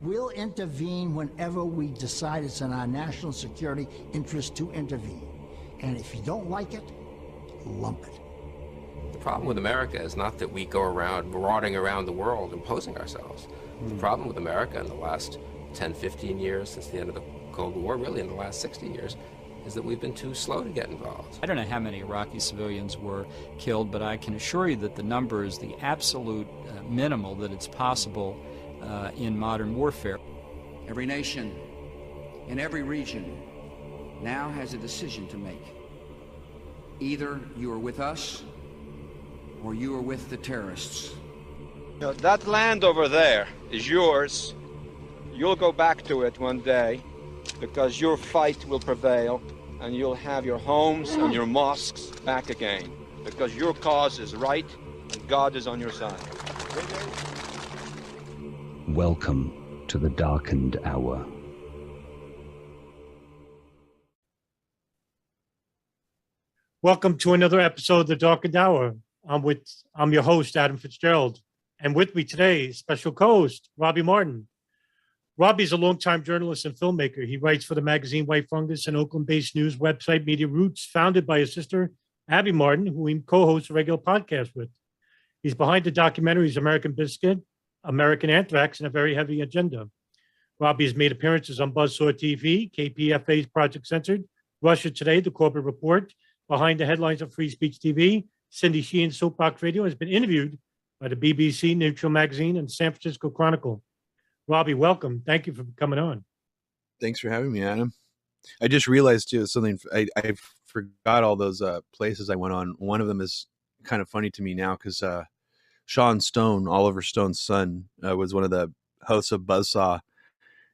We'll intervene whenever we decide it's in our national security interest to intervene. And if you don't like it, lump it. The problem with America is not that we go around marauding around the world imposing ourselves. The problem with America in the last 10, 15 years, since the end of the Cold War, really in the last 60 years, is that we've been too slow to get involved. I don't know how many Iraqi civilians were killed, but I can assure you that the number is the absolute minimal that it's possible in modern warfare. Every nation in every region now has a decision to make. Either you are with us or you are with the terrorists. You know, that land over there is yours. You'll go back to it one day because your fight will prevail and you'll have your homes and your mosques back again because your cause is right and God is on your side. Welcome to the darkened hour. Welcome to another episode of the Darkened Hour. I'm your host, Adam Fitzgerald. And with me today, special co-host, Robbie Martin. Robbie's a longtime journalist and filmmaker. He writes for the magazine White Fungus and Oakland-based news website Media Roots, founded by his sister, Abby Martin, who he co-hosts a regular podcast with. He's behind the documentaries American Biscuit, American Anthrax, and A Very Heavy Agenda. Robbie has made appearances on Buzzsaw TV, KPFA's Project Censored, Russia Today, The Corporate Report, Behind the Headlines of Free Speech TV, Cindy Sheehan's Soapbox Radio, has been interviewed by the BBC, Neutral Magazine, and San Francisco Chronicle. Robbie, welcome. Thank you for coming on. Thanks for having me, Adam. I just realized, too, something. I forgot all those places I went on. One of them is kind of funny to me now because Sean Stone, Oliver Stone's son, was one of the hosts of Buzzsaw.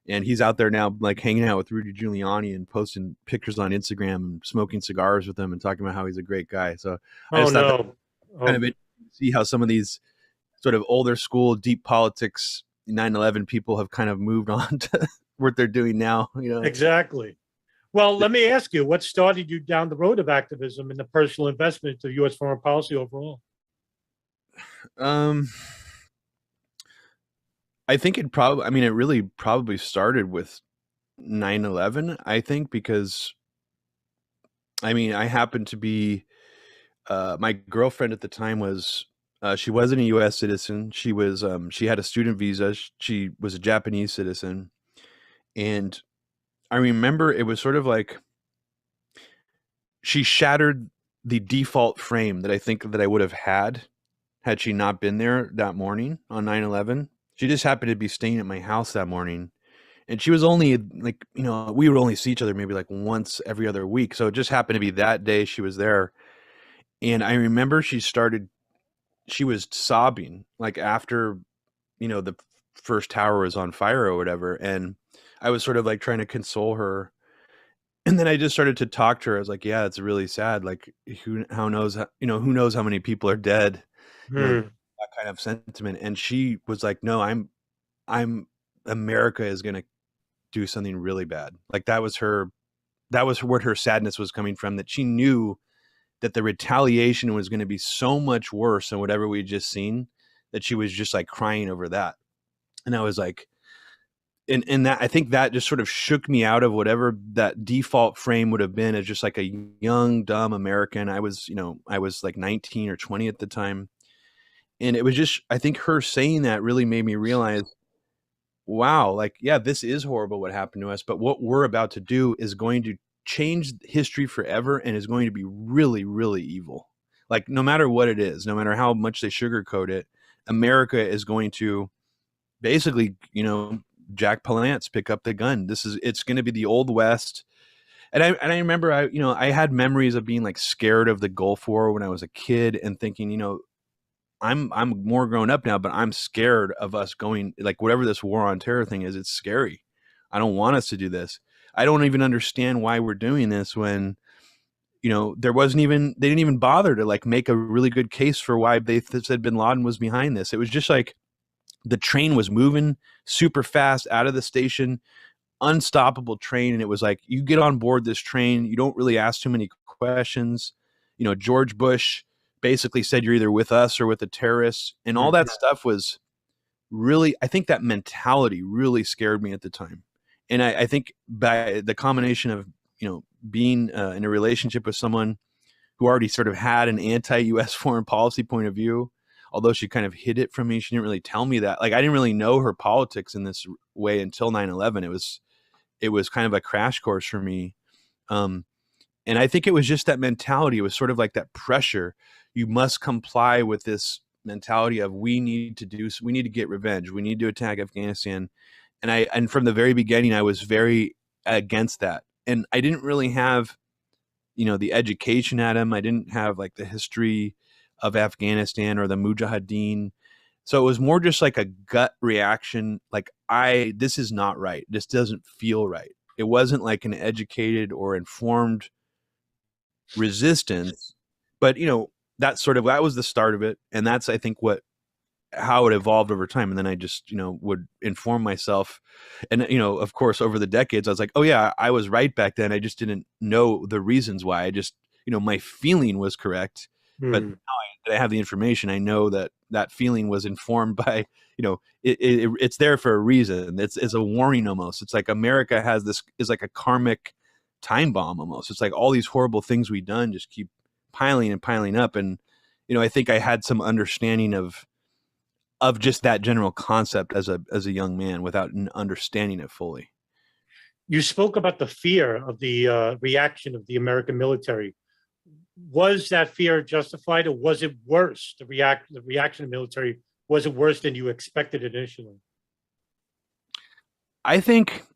And he's out there now, like hanging out with Rudy Giuliani and posting pictures on Instagram and smoking cigars with him and talking about how he's a great guy. So I just thought that kind of interesting to see how some of these sort of older school, deep politics, 9/11 people have kind of moved on to what they're doing now. You know, exactly. Well, let me ask you, what started you down the road of activism and the personal investment of U.S. foreign policy overall? I think it really probably started with 9/11, I think, because I happened to be, my girlfriend at the time was, she wasn't a U.S. citizen. She was, she had a student visa. She was a Japanese citizen. And I remember it was sort of like she shattered the default frame that I think that I would have had she not been there that morning on 9/11. She just happened to be staying at my house that morning. And she was only like, we would only see each other maybe like once every other week. So it just happened to be that day she was there. And I remember she was sobbing like after, the first tower was on fire or whatever. And I was sort of like trying to console her. And then I just started to talk to her. I was like, yeah, it's really sad. Like who knows how many people are dead. That kind of sentiment. And she was like, no, I'm America is going to do something really bad. Like that was what her sadness was coming from, that she knew that the retaliation was going to be so much worse than whatever we had just seen, that she was just like crying over that. And I was like, and that, I think that just sort of shook me out of whatever that default frame would have been as just like a young, dumb American. I was like 19 or 20 at the time. And it was just, I think her saying that really made me realize, wow, like, yeah, this is horrible what happened to us, but what we're about to do is going to change history forever and is going to be really, really evil. Like, no matter what it is, no matter how much they sugarcoat it, America is going to basically, Jack Palance pick up the gun. It's going to be the old West. And I remember I had memories of being like scared of the Gulf War when I was a kid and thinking, I'm more grown up now, but I'm scared of us going, like, whatever this war on terror thing is, it's scary. I don't want us to do this. I don't even understand why we're doing this when, they didn't even bother to like make a really good case for why they said bin Laden was behind this. It was just like the train was moving super fast out of the station, unstoppable train. And it was like, you get on board this train, you don't really ask too many questions. George Bush basically said you're either with us or with the terrorists, and all that stuff was really, I think that mentality really scared me at the time. And I think by the combination of, being in a relationship with someone who already sort of had an anti-US foreign policy point of view, although she kind of hid it from me, she didn't really tell me that. Like, I didn't really know her politics in this way until 9/11. It was kind of a crash course for me. And I think it was just that mentality. It was sort of like that pressure. You must comply with this mentality of we need to get revenge. We need to attack Afghanistan. And from the very beginning, I was very against that. And I didn't really have, the education at him. I didn't have like the history of Afghanistan or the Mujahideen. So it was more just like a gut reaction. Like, this is not right. This doesn't feel right. It wasn't like an educated or informed resistance, but that was the start of it. And that's, I think, how it evolved over time. And then I just, would inform myself. And, of course, over the decades, I was like, oh yeah, I was right back then. I just didn't know the reasons why. I just, my feeling was correct. But now that I have the information, I know that feeling was informed by, it's there for a reason. It's a warning almost. It's like America is like a karmic time bomb almost. It's like all these horrible things we've done just keep piling and piling up. And, I think I had some understanding of just that general concept as a young man without understanding it fully. You spoke about the fear of the reaction of the American military. Was that fear justified, or was it worse? The reaction of the military, was it worse than you expected initially? I think,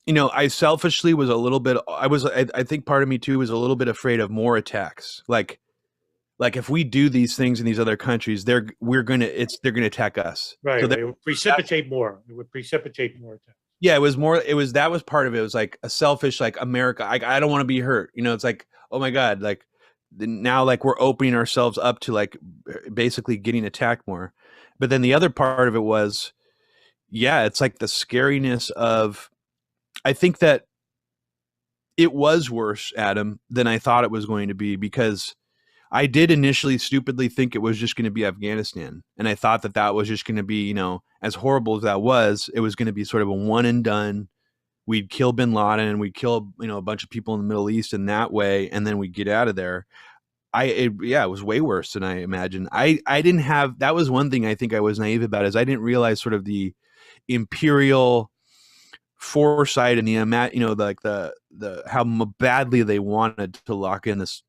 I selfishly was a little bit. I think part of me too was a little bit afraid of more attacks. Like if we do these things in these other countries, they're gonna attack us. Right. So it would precipitate more. It would precipitate more attacks. Yeah, that was part of it. It was like a selfish, like, America, I don't want to be hurt. It's like, oh my God, like now, like, we're opening ourselves up to like basically getting attacked more. But then the other part of it was, yeah, it's like the scariness of, I think that it was worse, Adam, than I thought it was going to be, because I did initially stupidly think it was just going to be Afghanistan. And I thought that was just going to be, as horrible as that was, it was going to be sort of a one and done. We'd kill bin Laden and we'd kill, a bunch of people in the Middle East in that way. And then we'd get out of there. It was way worse than I imagined. I didn't have, that was one thing I think I was naive about, is I didn't realize sort of the imperial foresight and the how badly they wanted to lock in this,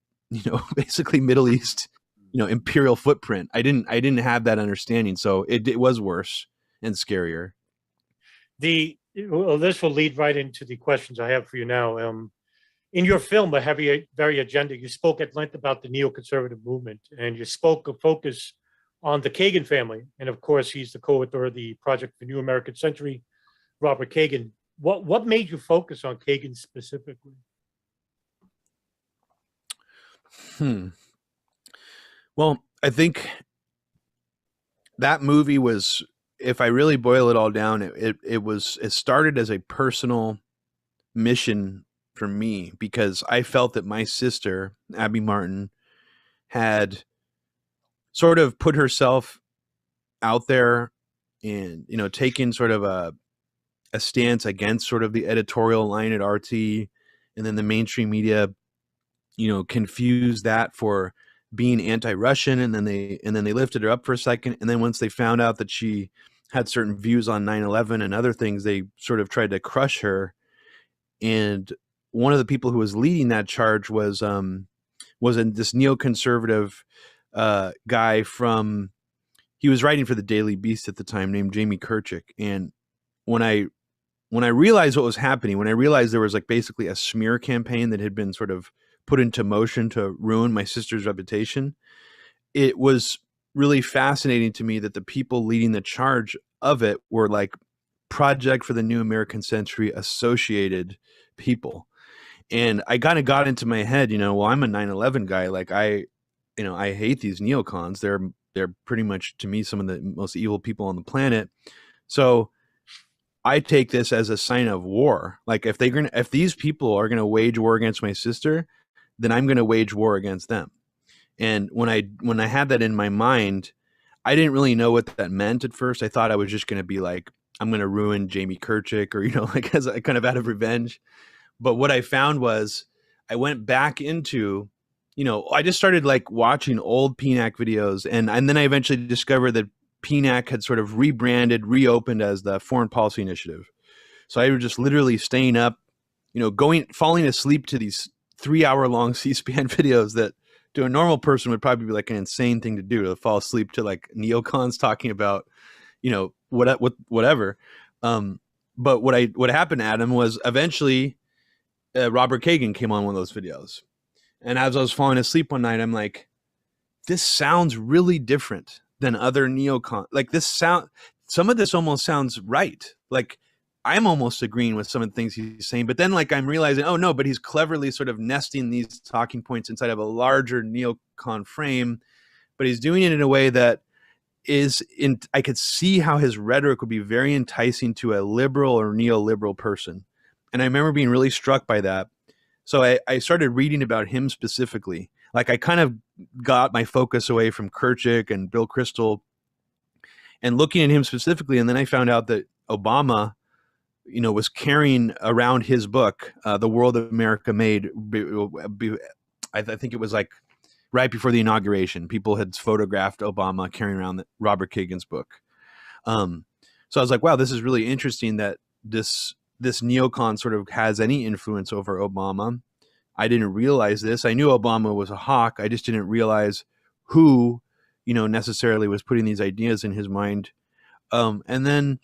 basically Middle East, imperial footprint. I didn't have that understanding. So it was worse and scarier. This will lead right into the questions I have for you now. In your film, A Heavy Very Agenda, you spoke at length about the neoconservative movement, and you spoke of focus on the Kagan family. And of course, he's the co-author of the Project for New American Century, Robert Kagan. What made you focus on Kagan specifically? Well, I think that movie was, if I really boil it all down, it started as a personal mission for me, because I felt that my sister, Abby Martin, had sort of put herself out there and, taken sort of a stance against sort of the editorial line at RT, and then the mainstream media, confused that for being anti-Russian, and then they lifted her up for a second, and then once they found out that she had certain views on 9/11 and other things, they sort of tried to crush her. And one of the people who was leading that charge was this neoconservative guy he was writing for the Daily Beast at the time, named Jamie Kirchick. And when I realized what was happening, when I realized there was like basically a smear campaign that had been sort of put into motion to ruin my sister's reputation, it was really fascinating to me that the people leading the charge of it were like Project for the New American Century associated people. And I kind of got into my head, well, I'm a 9/11 guy. Like I hate these neocons. They're pretty much, to me, some of the most evil people on the planet. So I take this as a sign of war. Like if these people are going to wage war against my sister, then I'm going to wage war against them. And when I had that in my mind, I didn't really know what that meant at first. I thought I was just going to be like, I'm going to ruin Jamie Kirchick, or, you know, like as a kind of out of revenge. But what I found was I went back into, you know, I just started like watching old PNAC videos. And then I eventually discovered that PNAC had sort of rebranded, reopened as the Foreign Policy Initiative. So I was just literally staying up, you know, falling asleep to these 3-hour-long C-SPAN videos that to a normal person would probably be like an insane thing to do, to fall asleep to like neocons talking about, you know, whatever. But what happened, Adam, was eventually Robert Kagan came on one of those videos. And as I was falling asleep one night, I'm like, this sounds really different than other neocon. Like some of this almost sounds right. Like I'm almost agreeing with some of the things he's saying, but then like I'm realizing, oh no, but he's cleverly sort of nesting these talking points inside of a larger neocon frame, but he's doing it in a way that I could see how his rhetoric would be very enticing to a liberal or neoliberal person. And I remember being really struck by that. So I started reading about him specifically. Like I kind of got my focus away from Kirchick and Bill Kristol and looking at him specifically. And then I found out that Obama, you know, was carrying around his book, The World America Made. I think it was like right before the inauguration. People had photographed Obama carrying around Robert Kagan's book. So I was like, wow, this is really interesting that this neocon sort of has any influence over Obama. I didn't realize this. I knew Obama was a hawk. I just didn't realize who, you know, necessarily was putting these ideas in his mind. And then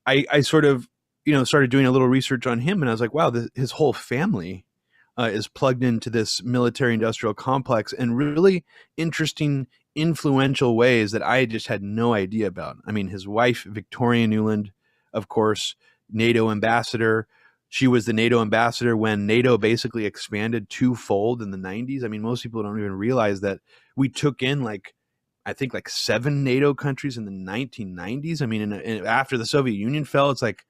I sort of, you know, started doing a little research on him, and I was like, wow, his whole family is plugged into this military industrial complex in really interesting, influential ways that I just had no idea about. I mean, his wife, Victoria Nuland, of course, NATO ambassador. She was the NATO ambassador when NATO basically expanded twofold in the 90s. I mean, most people don't even realize that we took in I think 7 NATO countries in the 1990s. I mean, after the Soviet Union fell, it's like,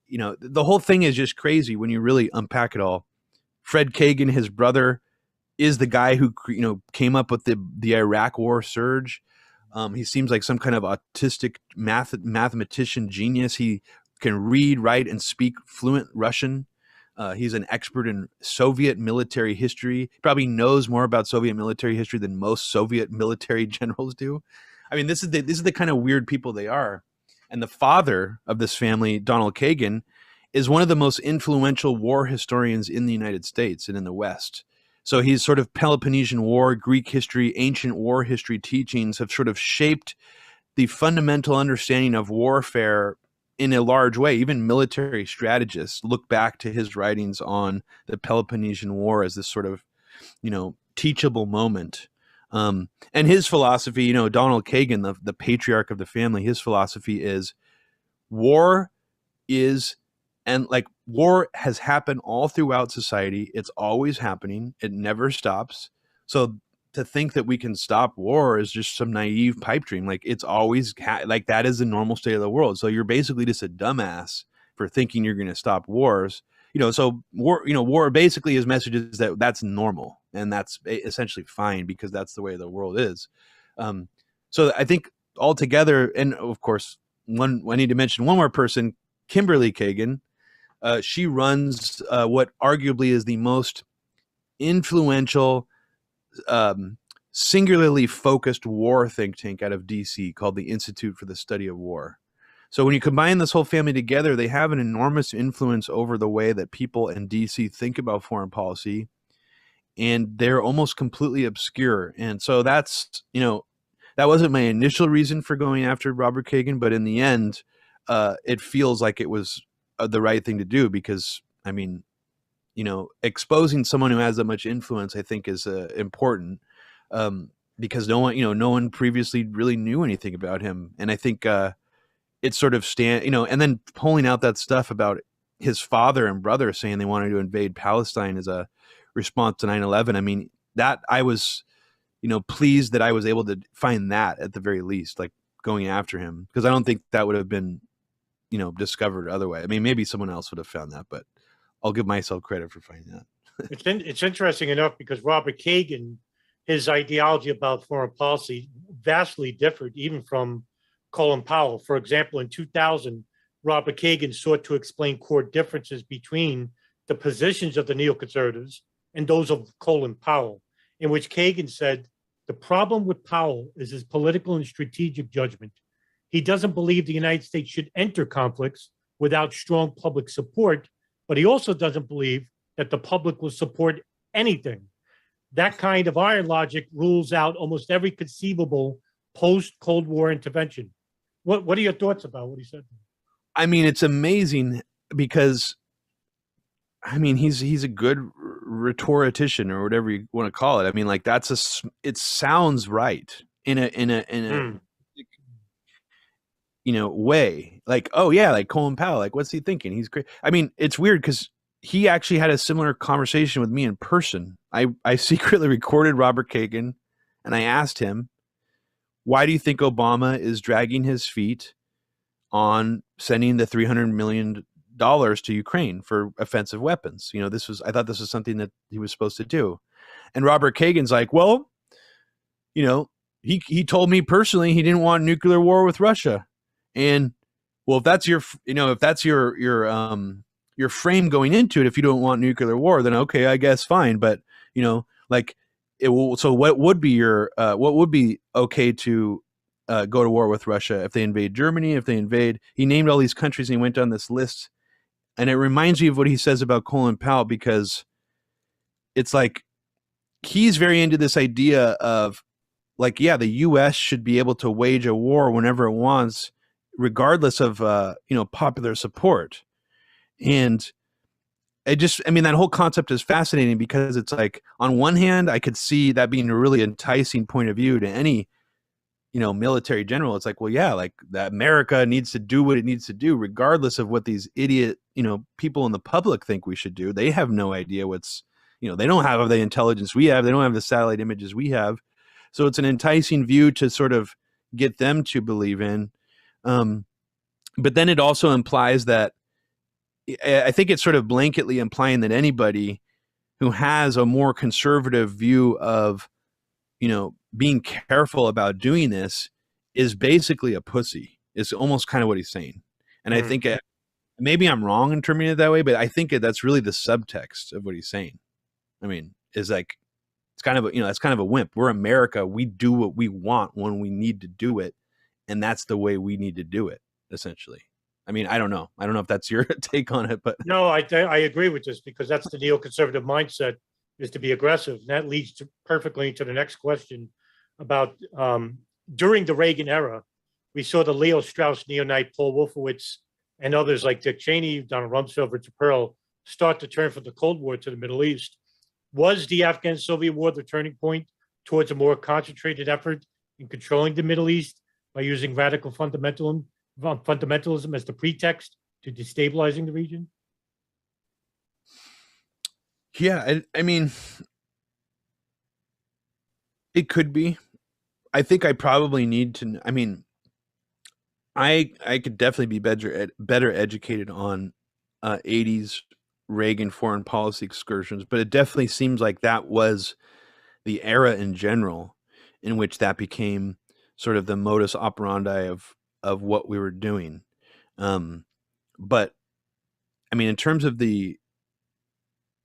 you know, the whole thing is just crazy when you really unpack it all. Fred Kagan, his brother, is the guy who, you know, came up with the Iraq War surge. He seems like some kind of autistic mathematician genius. He can read, write, and speak fluent Russian. He's an expert in Soviet military history. He probably knows more about Soviet military history than most Soviet military generals do. I mean, this is the kind of weird people they are. And the father of this family, Donald Kagan, is one of the most influential war historians in the United States and in the West. So he's sort of Peloponnesian War, Greek history, ancient war history teachings have sort of shaped the fundamental understanding of warfare in a large way. Even military strategists look back to his writings on the Peloponnesian War as this sort of, you know, teachable moment. And his philosophy, you know, Donald Kagan, the patriarch of the family, his philosophy is war has happened all throughout society. It's always happening. It never stops. So to think that we can stop war is just some naive pipe dream. Like it's always like that is the normal state of the world. So you're basically just a dumbass for thinking you're going to stop wars. You know, so war basically his message is that that's normal and that's essentially fine because that's the way the world is. So I think altogether, and of course, I need to mention one more person, Kimberly Kagan. She runs what arguably is the most influential, singularly focused war think tank out of DC called the Institute for the Study of War. So when you combine this whole family together, they have an enormous influence over the way that people in DC think about foreign policy, and they're almost completely obscure. And so that's, you know, that wasn't my initial reason for going after Robert Kagan, but in the end, it feels like it was the right thing to do because, I mean, you know, exposing someone who has that much influence, I think, is important because no one previously really knew anything about him, and I think it sort of and then pulling out that stuff about his father and brother saying they wanted to invade Palestine as a response to 9/11. I mean, that I was, you know, pleased that I was able to find that at the very least, like going after him, because I don't think that would have been, you know, discovered otherwise. I mean, maybe someone else would have found that, but I'll give myself credit for finding that. It's interesting enough because Robert Kagan, his ideology about foreign policy vastly differed even from Colin Powell. For example, in 2000, Robert Kagan sought to explain core differences between the positions of the neoconservatives and those of Colin Powell, in which Kagan said, the problem with Powell is his political and strategic judgment. He doesn't believe the United States should enter conflicts without strong public support, but he also doesn't believe that the public will support anything. That kind of iron logic rules out almost every conceivable post-Cold War intervention. What are your thoughts about what he said? I mean, it's amazing because, I mean, he's a good rhetorician or whatever you want to call it. I mean, like it sounds right in a way. Like, oh yeah, like Colin Powell, like what's he thinking? He's great. I mean, it's weird because he actually had a similar conversation with me in person. I secretly recorded Robert Kagan and I asked him, why do you think Obama is dragging his feet on sending the $300 million to Ukraine for offensive weapons? I thought this was something that he was supposed to do. And Robert Kagan's like, well, he told me personally he didn't want nuclear war with Russia. And well, if that's your frame going into it, if you don't want nuclear war, then okay, I guess fine. But like it will. So what would be okay to go to war with Russia if they invade Germany? If they invade, he named all these countries and he went down this list. And it reminds me of what he says about Colin Powell, because it's like he's very into this idea of like, yeah, the U.S. should be able to wage a war whenever it wants, regardless of popular support. And that whole concept is fascinating because it's like, on one hand, I could see that being a really enticing point of view to any military general. It's like, well, yeah, like that America needs to do what it needs to do, regardless of what these idiot, people in the public think we should do. They have no idea what's, they don't have the intelligence we have. They don't have the satellite images we have. So it's an enticing view to sort of get them to believe in. But then it also implies that, I think it's sort of blanketly implying that anybody who has a more conservative view of, being careful about doing this is basically a pussy. It's almost kind of what he's saying. And I think maybe I'm wrong interpreting it that way, but I think that's really the subtext of what he's saying. I mean, is like, it's kind of, it's kind of a wimp. We're America. We do what we want when we need to do it. And that's the way we need to do it, essentially. I mean, I don't know if that's your take on it, but no, I agree with this, because that's the neoconservative mindset, is to be aggressive. And that leads perfectly to the next question about during the Reagan era, we saw the Leo Strauss neonate Paul Wolfowitz and others like Dick Cheney, Donald Rumsfeld, Richard Perle start to turn from the Cold War to the Middle East. Was the Afghan-Soviet War the turning point towards a more concentrated effort in controlling the Middle East by using radical fundamentalism as the pretext to destabilizing the region? Yeah, I mean, it could be. I think I probably need to. I mean, I could definitely be better educated on 80s Reagan foreign policy excursions, but it definitely seems like that was the era in general in which that became sort of the modus operandi of what we were doing. But I mean, in terms of the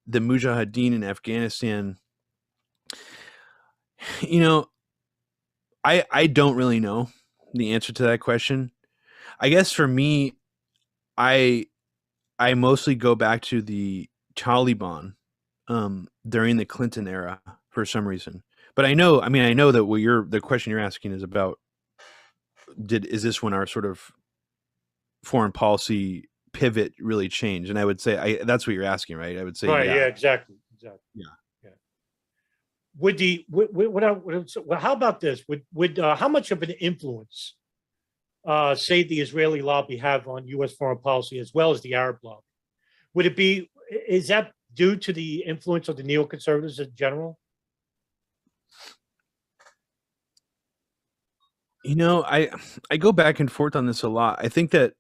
Mujahideen in Afghanistan, I don't really know the answer to that question. I guess for me, I mostly go back to the Taliban during the Clinton era for some reason. But I know that the question you're asking is about, is this when our sort of foreign policy pivot really changed? And I would say that's what you're asking, right? I would say, right, yeah, exactly. Yeah. How about this? Would how much of an influence, say, the Israeli lobby have on U.S. foreign policy as well as the Arab lobby? Is that due to the influence of the neoconservatives in general? I go back and forth on this a lot. I think that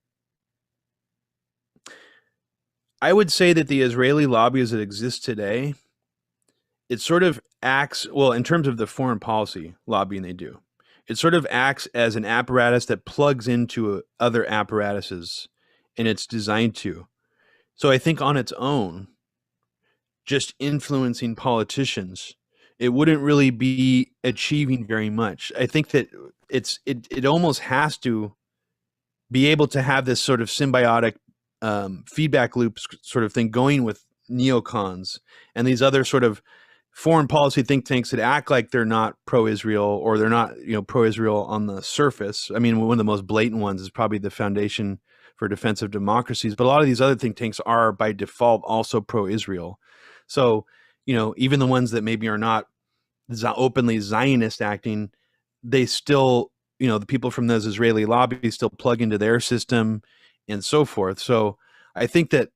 I would say that the Israeli lobby as it exists today it sort of acts, well, in terms of the foreign policy lobbying they do, it sort of acts as an apparatus that plugs into other apparatuses, and it's designed to. So I think on its own, just influencing politicians, it wouldn't really be achieving very much. I think that it almost has to be able to have this sort of symbiotic feedback loop sort of thing going with neocons and these other sort of foreign policy think tanks that act like they're not pro-Israel, or they're not, pro-Israel on the surface. I mean, one of the most blatant ones is probably the Foundation for Defense of Democracies, but a lot of these other think tanks are by default also pro-Israel. So, even the ones that maybe are not openly Zionist acting, they still, the people from those Israeli lobbies still plug into their system and so forth. So I think that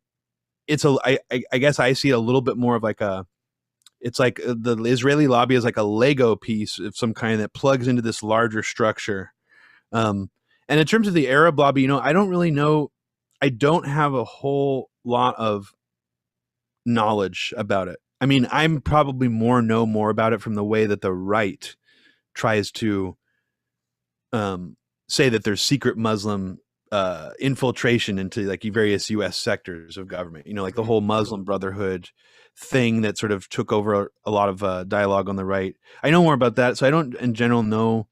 I guess I see it a little bit more of like it's like the Israeli lobby is like a Lego piece of some kind that plugs into this larger structure. And in terms of the Arab lobby, I don't really know. I don't have a whole lot of knowledge about it. I mean, I'm probably know more about it from the way that the right tries to say that there's secret Muslim infiltration into like various U.S. sectors of government, like the whole Muslim Brotherhood thing that sort of took over a lot of dialogue on the right. I know more about that. So I don't in general know.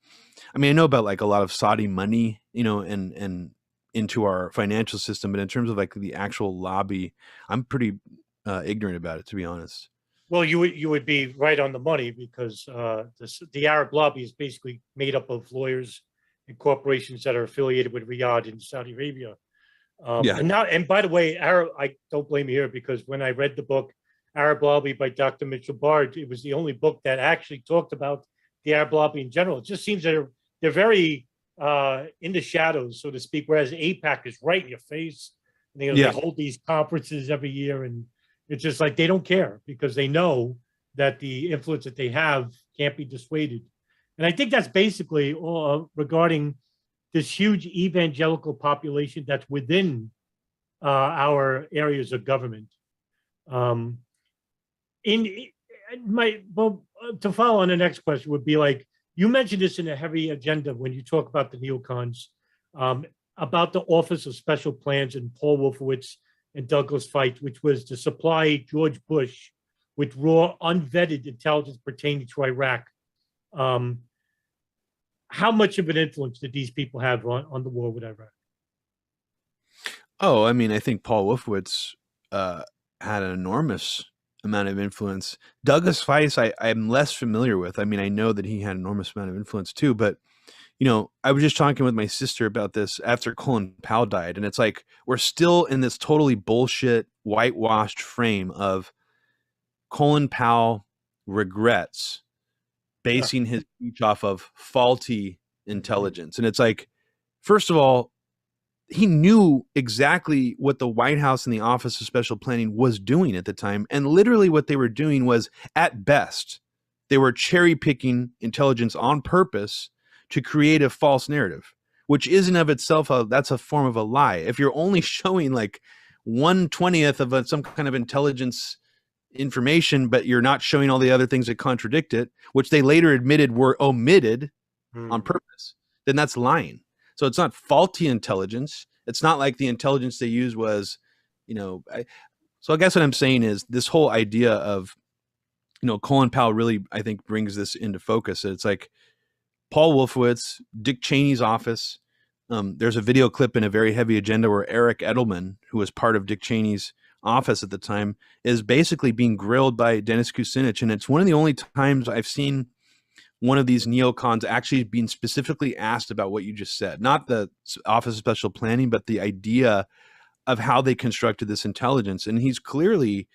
I mean, I know about like a lot of Saudi money, and into our financial system, but in terms of like the actual lobby, I'm pretty ignorant about it, to be honest. Well, you would be right on the money, because the Arab lobby is basically made up of lawyers and corporations that are affiliated with Riyadh in Saudi Arabia. And by the way, I don't blame you here, because when I read the book Arab Lobby by Dr. Mitchell Bard, it was the only book that actually talked about the Arab lobby in general. It just seems that they're very in the shadows, so to speak, whereas AIPAC is right in your face. They hold these conferences every year, and it's just like they don't care, because they know that the influence that they have can't be dissuaded. And I think that's basically all regarding this huge evangelical population that's within our areas of government. To follow on the next question would be like, you mentioned this in a heavy agenda when you talk about the neocons, about the Office of Special Plans and Paul Wolfowitz and Douglas Feith, which was to supply George Bush with raw, unvetted intelligence pertaining to Iraq. How much of an influence did these people have on the war with Iraq? Oh, I mean, I think Paul Wolfowitz had an enormous amount of influence. Douglas Feith, I'm less familiar with. I mean, I know that he had an enormous amount of influence too, but I was just talking with my sister about this after Colin Powell died, and it's like we're still in this totally bullshit, whitewashed frame of Colin Powell regrets basing his speech off of faulty intelligence. And it's like, first of all, he knew exactly what the White House and the Office of Special Planning was doing at the time. And literally what they were doing was, at best, they were cherry picking intelligence on purpose to create a false narrative, which is in of itself, that's a form of a lie. If you're only showing like 1/20th of some kind of intelligence information, but you're not showing all the other things that contradict it, which they later admitted were omitted on purpose, then that's lying. So it's not faulty intelligence. It's not like the intelligence they used was, so I guess what I'm saying is this whole idea of, Colin Powell really, I think, brings this into focus. It's like Paul Wolfowitz, Dick Cheney's office. There's a video clip in A Very Heavy Agenda where Eric Edelman, who was part of Dick Cheney's office at the time, is basically being grilled by Dennis Kucinich. And it's one of the only times I've seen one of these neocons actually being specifically asked about what you just said, not the Office of Special Planning, but the idea of how they constructed this intelligence. And he's clearly,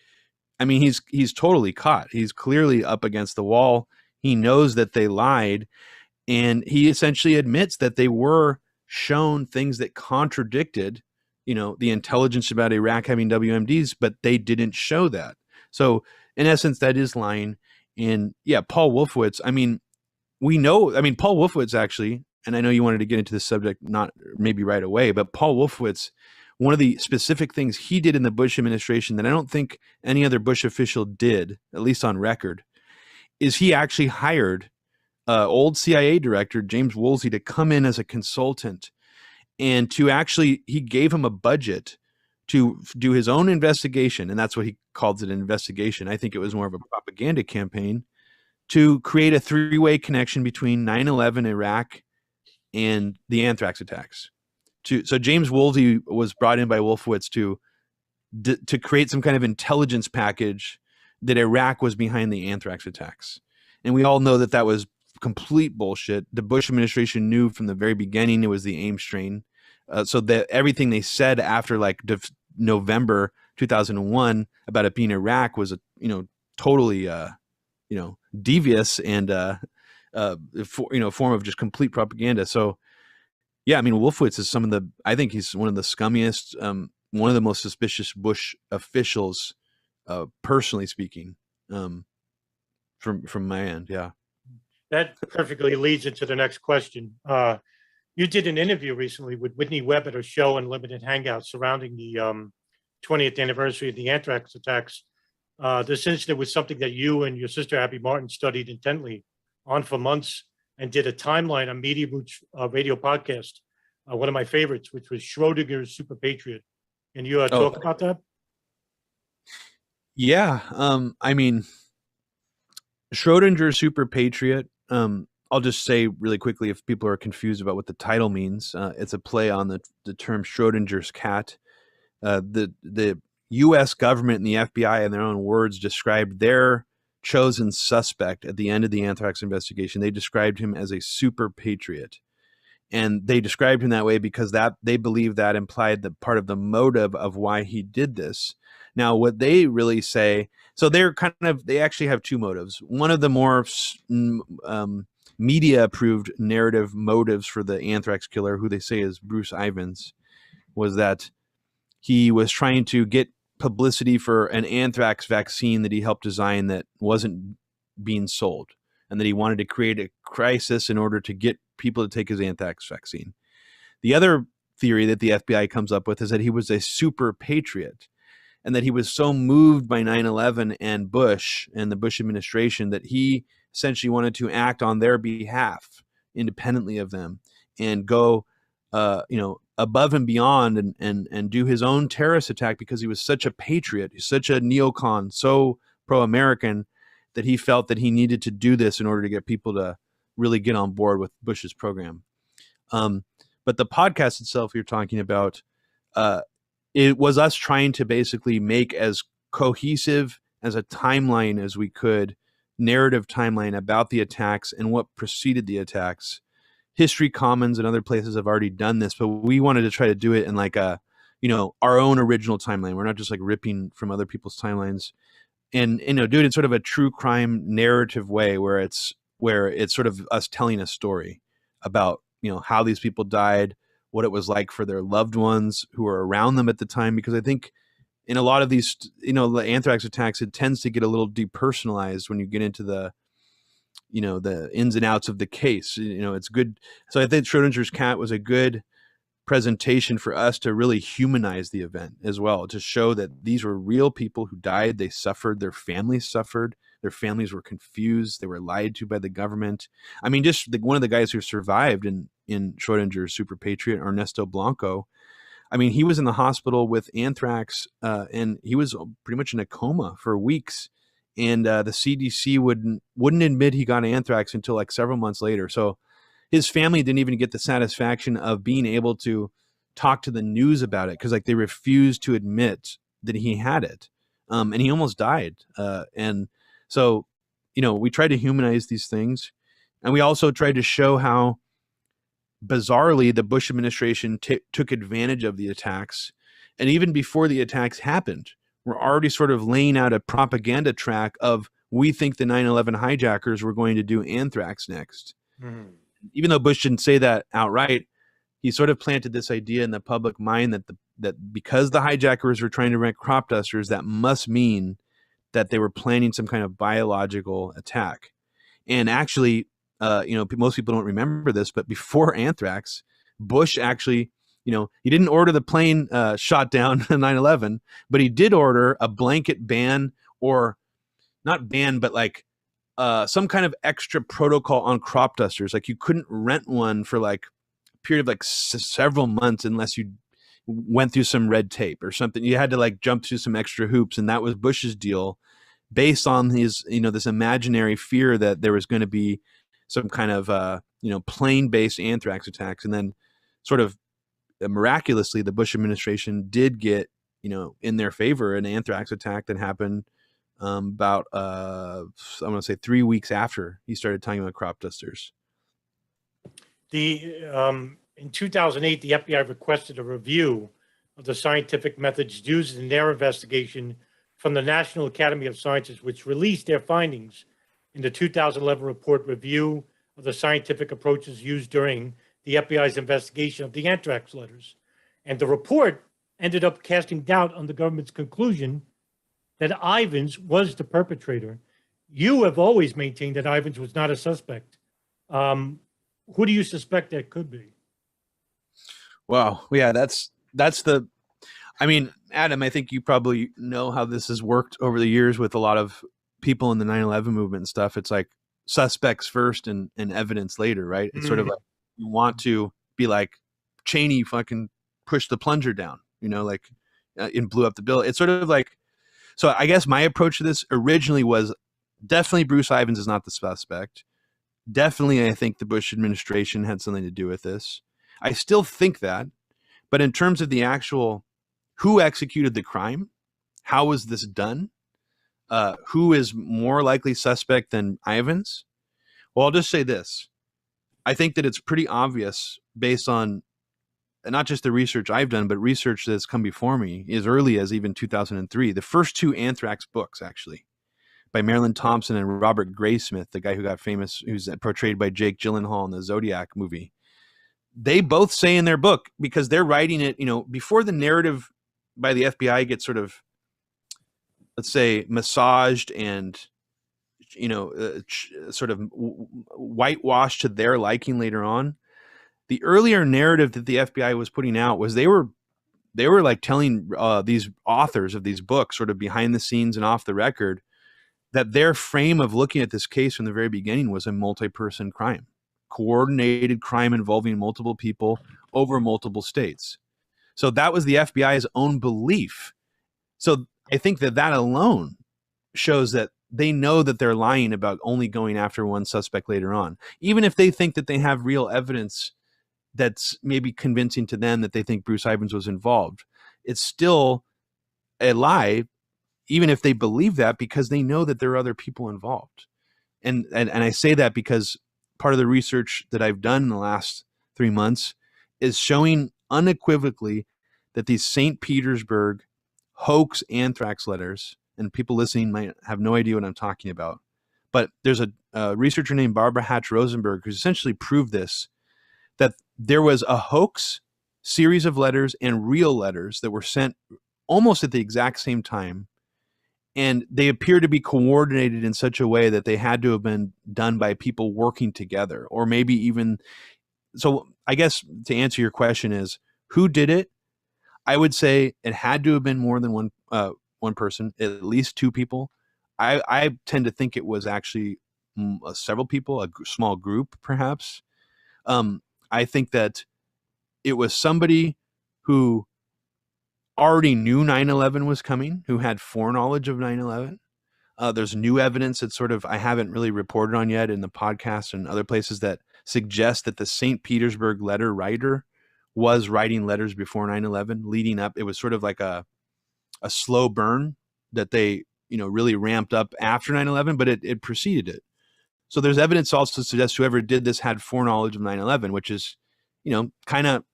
he's totally caught. He's clearly up against the wall. He knows that they lied, and he essentially admits that they were shown things that contradicted, the intelligence about Iraq having WMDs, but they didn't show that. So in essence, that is lying. And yeah, Paul Wolfowitz, Paul Wolfowitz actually, and I know you wanted to get into this subject, not maybe right away, but Paul Wolfowitz, one of the specific things he did in the Bush administration that I don't think any other Bush official did, at least on record, is he actually hired old CIA director James Woolsey to come in as a consultant, and to actually, he gave him a budget to do his own investigation, and that's what he calls it, an investigation. I think it was more of a propaganda campaign to create a three-way connection between 9/11, Iraq, and the Anthrax attacks. So James Woolsey was brought in by Wolfowitz to create some kind of intelligence package that Iraq was behind the Anthrax attacks. And we all know that that was complete bullshit. The Bush administration knew from the very beginning it was the AIM strain. So that everything they said after like November 2001 about it being Iraq was totally devious and form of just complete propaganda. So yeah, I mean, Wolfowitz is I think he's one of the scummiest, one of the most suspicious Bush officials, personally speaking, from my end. Yeah. That perfectly leads into the next question. You did an interview recently with Whitney Webb at her show Unlimited Hangout surrounding the 20th anniversary of the Anthrax attacks. This incident was something that you and your sister Abby Martin studied intently on for months and did a timeline on Media Roots radio podcast, one of my favorites, which was Schrodinger's Super Patriot. Can you talk about that? Yeah. I mean, Schrodinger's Super Patriot, I'll just say really quickly, if people are confused about what the title means, it's a play on the term Schrodinger's cat. The U.S. government and the FBI, in their own words, described their chosen suspect at the end of the Anthrax investigation. They described him as a super patriot. And they described him that way because they believe that implied the part of the motive of why he did this. Now, what they really say, so they actually have two motives. One of the more media-approved narrative motives for the Anthrax killer, who they say is Bruce Ivins, was that he was trying to get publicity for an anthrax vaccine that he helped design that wasn't being sold, and that he wanted to create a crisis in order to get people to take his anthrax vaccine. The other theory that the FBI comes up with is that he was a super patriot, and that he was so moved by 9/11 and Bush and the Bush administration that he essentially wanted to act on their behalf independently of them and go above and beyond and do his own terrorist attack because he was such a patriot, such a neocon, so pro-American, that he felt that he needed to do this in order to get people to really get on board with Bush's program. But the podcast itself you're talking about, it was us trying to basically make as cohesive as a timeline as we could, narrative timeline about the attacks and what preceded the attacks. History Commons and other places have already done this, but we wanted to try to do it in like our own original timeline. We're not just like ripping from other people's timelines, and do it in sort of a true crime narrative way where it's sort of us telling a story about, how these people died, what it was like for their loved ones who were around them at the time. Because I think in a lot of these, the Anthrax attacks, it tends to get a little depersonalized when you get into the ins and outs of the case. It's good. So I think Schrodinger's cat was a good presentation for us to really humanize the event as well, to show that these were real people who died. They suffered. Their families suffered. Their families were confused. They were lied to by the government. I mean, just one of the guys who survived in Schrodinger's Super Patriot, Ernesto Blanco, I mean, he was in the hospital with anthrax, and he was pretty much in a coma for weeks. And the CDC wouldn't admit he got anthrax until like several months later. So his family didn't even get the satisfaction of being able to talk to the news about it, because like they refused to admit that he had it, and he almost died. And so, we tried to humanize these things, and we also tried to show how bizarrely the Bush administration took advantage of the attacks, and even before the attacks happened, we're already sort of laying out a propaganda track of, we think the 9/11 hijackers were going to do anthrax next. Mm-hmm. Even though Bush didn't say that outright, he sort of planted this idea in the public mind that because the hijackers were trying to rent crop dusters, that must mean that they were planning some kind of biological attack. And actually, most people don't remember this, but before anthrax, Bush actually, he didn't order the plane shot down 9/11, but he did order a blanket ban, or not ban, but like some kind of extra protocol on crop dusters. Like you couldn't rent one for like a period of like several months unless you went through some red tape or something. You had to like jump through some extra hoops, and that was Bush's deal, based on his, this imaginary fear that there was going to be some kind of plane-based anthrax attacks. And then sort of miraculously, the Bush administration did get in their favor an anthrax attack that happened about I'm going to say 3 weeks after he started talking about crop dusters. In 2008, the FBI requested a review of the scientific methods used in their investigation from the National Academy of Sciences, which released their findings in the 2011 report Review of the Scientific Approaches Used During the FBI's Investigation of the Anthrax Letters. And the report ended up casting doubt on the government's conclusion that Ivins was the perpetrator. You have always maintained that Ivins was not a suspect. Who do you suspect that could be? Wow. Yeah, that's the, I mean, Adam, I think you probably know how this has worked over the years with a lot of people in the 9/11 movement and stuff. It's like suspects first and evidence later, right? It's sort of like you want to be like Cheney fucking pushed the plunger down, and blew up the bill. It's sort of like, so I guess my approach to this originally was definitely Bruce Ivins is not the suspect. Definitely, I think the Bush administration had something to do with this. I still think that, but in terms of the actual who executed the crime, how was this done, who is more likely suspect than Ivins? Well, I'll just say this. I think that it's pretty obvious based on not just the research I've done, but research that's come before me as early as even 2003. The first two Anthrax books, actually, by Marilyn Thompson and Robert Graysmith, the guy who got famous, who's portrayed by Jake Gyllenhaal in the Zodiac movie. They both say in their book, because they're writing it, before the narrative by the FBI gets sort of, let's say, massaged and, sort of whitewashed to their liking later on. The earlier narrative that the FBI was putting out was they were like telling these authors of these books, sort of behind the scenes and off the record, that their frame of looking at this case from the very beginning was a multi-person crime, coordinated crime involving multiple people over multiple states. So that was the FBI's own belief. So I think that alone shows that they know that they're lying about only going after one suspect later on. Even if they think that they have real evidence that's maybe convincing to them that they think Bruce Ivins was involved, it's still a lie, even if they believe that, because they know that there are other people involved. And I say that because part of the research that I've done in the last 3 months is showing unequivocally that these St. Petersburg hoax anthrax letters, and people listening might have no idea what I'm talking about, but there's a researcher named Barbara Hatch Rosenberg who's essentially proved this, that there was a hoax series of letters and real letters that were sent almost at the exact same time. And they appear to be coordinated in such a way that they had to have been done by people working together, or maybe even. So I guess to answer your question is, who did it? I would say it had to have been more than one person, at least two people. I tend to think it was actually several people, a small group, perhaps. I think that it was somebody who already knew 9/11 was coming, who had foreknowledge of 9/11. There's new evidence that sort of I haven't really reported on yet in the podcast and other places that suggest that the St. Petersburg letter writer was writing letters before 9/11 leading up. It was sort of like a slow burn that they, really ramped up after 9/11, but it preceded it. So there's evidence also to suggest whoever did this had foreknowledge of 9/11, which is, kind of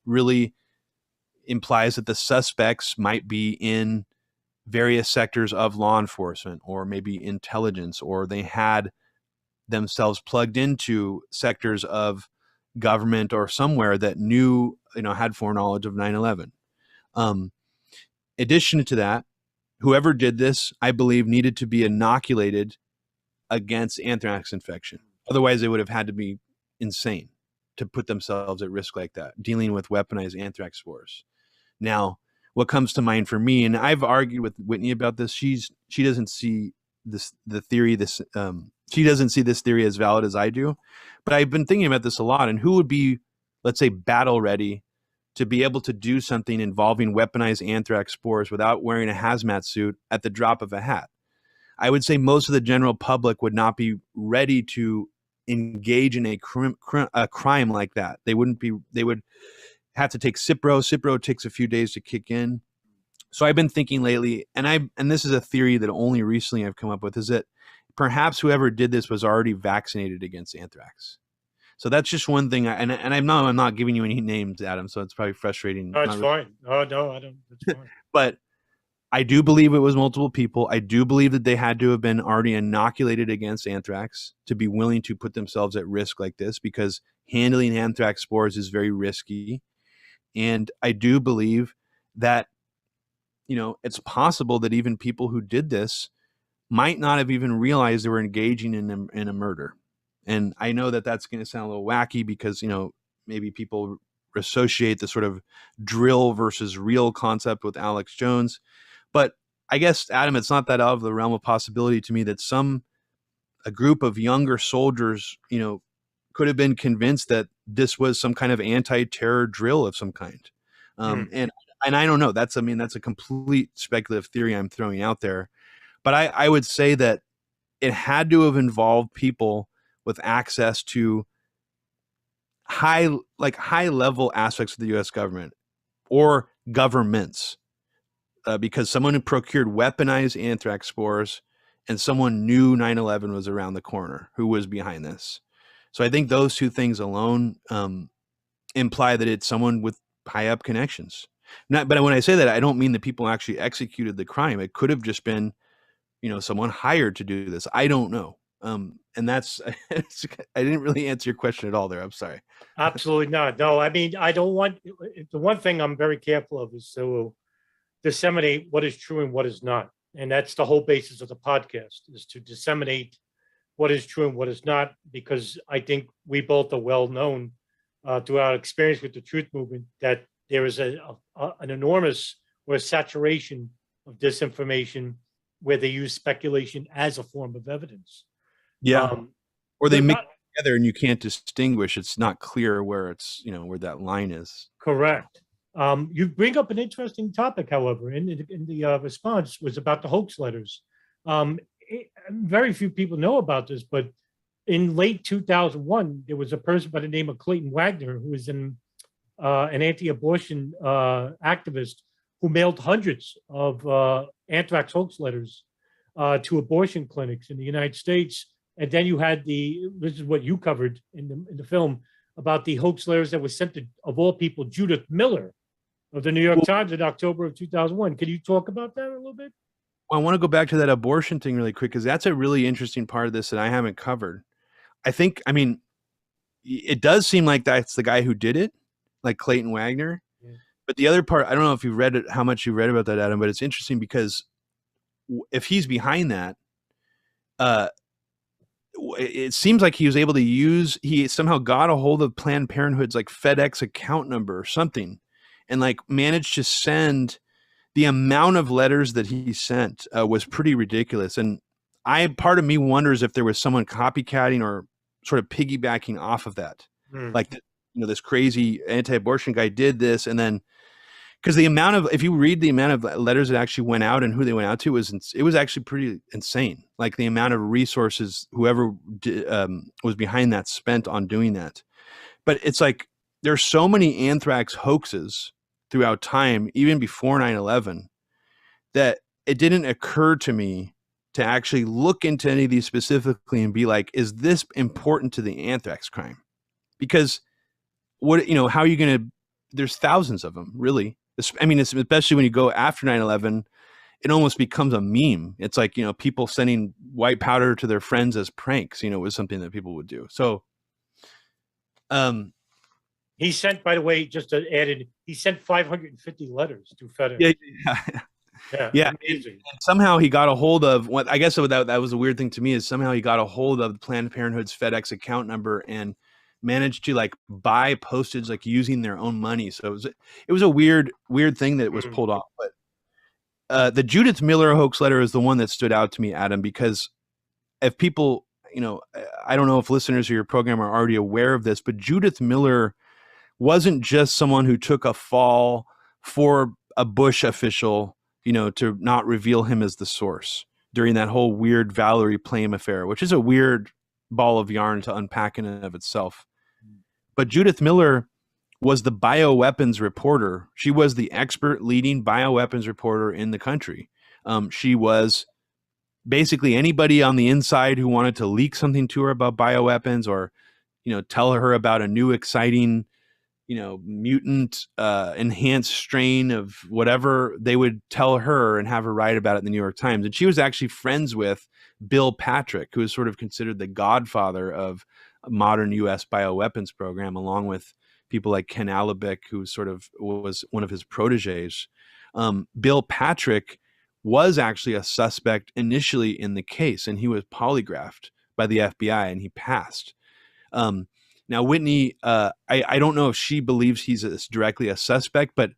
really implies that the suspects might be in various sectors of law enforcement or maybe intelligence, or they had themselves plugged into sectors of government or somewhere that knew, had foreknowledge of 9/11. Addition to that, whoever did this, I believe, needed to be inoculated against anthrax infection. Otherwise, they would have had to be insane to put themselves at risk like that, dealing with weaponized anthrax spores. Now, what comes to mind for me, and I've argued with Whitney about this, she doesn't see the theory She doesn't see this theory as valid as I do. But I've been thinking about this a lot, and who would be, let's say, battle ready to be able to do something involving weaponized anthrax spores without wearing a hazmat suit at the drop of a hat? I would say most of the general public would not be ready to engage in a crime like that. They would have to take Cipro. Cipro takes a few days to kick in. So I've been thinking lately, and this is a theory that only recently I've come up with, is that perhaps whoever did this was already vaccinated against anthrax. So that's just one thing. And I'm not giving you any names, Adam, so it's probably frustrating. No, it's fine. Oh, no, I don't. It's fine. But I do believe it was multiple people. I do believe that they had to have been already inoculated against anthrax to be willing to put themselves at risk like this, because handling anthrax spores is very risky. And I do believe that, it's possible that even people who did this might not have even realized they were engaging in a murder. And I know that that's going to sound a little wacky because, maybe people associate the sort of drill versus real concept with Alex Jones. But I guess, Adam, it's not that out of the realm of possibility to me that a group of younger soldiers, could have been convinced that this was some kind of anti-terror drill of some kind. And I don't know. That's a complete speculative theory I'm throwing out there. But I would say that it had to have involved people with access to high level aspects of the U.S. government or governments, because someone who procured weaponized anthrax spores and someone knew 9/11 was around the corner who was behind this. So I think those two things alone imply that it's someone with high up connections. But when I say that, I don't mean that people actually executed the crime. It could have just been, someone hired to do this. I don't know. And that's, I didn't really answer your question at all there. I'm sorry. Absolutely not. No, I mean, I don't want, the one thing I'm very careful of is to disseminate what is true and what is not. And that's the whole basis of the podcast, is to disseminate what is true and what is not, because I think we both are well known through our experience with the truth movement that there is an enormous saturation of disinformation where they use speculation as a form of evidence. Yeah. Or they mix together and you can't distinguish. It's not clear where it's, where that line is. Correct. You bring up an interesting topic, however, in the response was about the hoax letters. Very few people know about this, but in late 2001, there was a person by the name of Clayton Wagner, who was an anti-abortion activist, who mailed hundreds of anthrax hoax letters to abortion clinics in the United States. And then you had this is what you covered in the film, about the hoax letters that were sent to, of all people, Judith Miller of the New York Times in October of 2001. Can you talk about that a little bit? Well, I want to go back to that abortion thing really quick, because that's a really interesting part of this that I haven't covered. It does seem like that's the guy who did it, like Clayton Wagner. Yeah. But the other part, I don't know if you read it, how much you read about that, Adam, but it's interesting because if he's behind that, it seems like he was able to he somehow got a hold of Planned Parenthood's like FedEx account number or something, and like managed to send. The amount of letters that he sent was pretty ridiculous. And part of me wonders if there was someone copycatting or sort of piggybacking off of that. Like, this crazy anti-abortion guy did this. And then, because if you read the amount of letters that actually went out and who they went out to, it was actually pretty insane. Like the amount of resources whoever was behind that spent on doing that. But it's like, there's so many anthrax hoaxes throughout time, even before 9/11, that it didn't occur to me to actually look into any of these specifically and be like, is this important to the anthrax crime? Because how are you going to, there's thousands of them, really. Especially when you go after 9/11, it almost becomes a meme. It's like, people sending white powder to their friends as pranks, was something that people would do. So, he sent, by the way, just to add in, he sent 550 letters to FedEx. Yeah. Amazing. And somehow he got a hold of what I guess that was a weird thing to me, is somehow he got a hold of Planned Parenthood's FedEx account number and managed to like buy postage like using their own money. So it was a weird thing that was pulled off. But the Judith Miller hoax letter is the one that stood out to me, Adam, because if people I don't know if listeners of your program are already aware of this, but Judith Miller wasn't just someone who took a fall for a Bush official, to not reveal him as the source during that whole weird Valerie Plame affair, which is a weird ball of yarn to unpack in and of itself. But Judith Miller was the bioweapons reporter. She was the expert leading bioweapons reporter in the country. She was basically anybody on the inside who wanted to leak something to her about bioweapons, or, tell her about a new exciting, mutant enhanced strain of whatever, they would tell her and have her write about it in the New York Times. And she was actually friends with Bill Patrick, who is sort of considered the godfather of a modern U.S. bioweapons program, along with people like Ken Alabek, who sort of was one of his proteges. Bill Patrick was actually a suspect initially in the case, and he was polygraphed by the FBI, and he passed. Now, Whitney, I don't know if she believes he's directly a suspect, but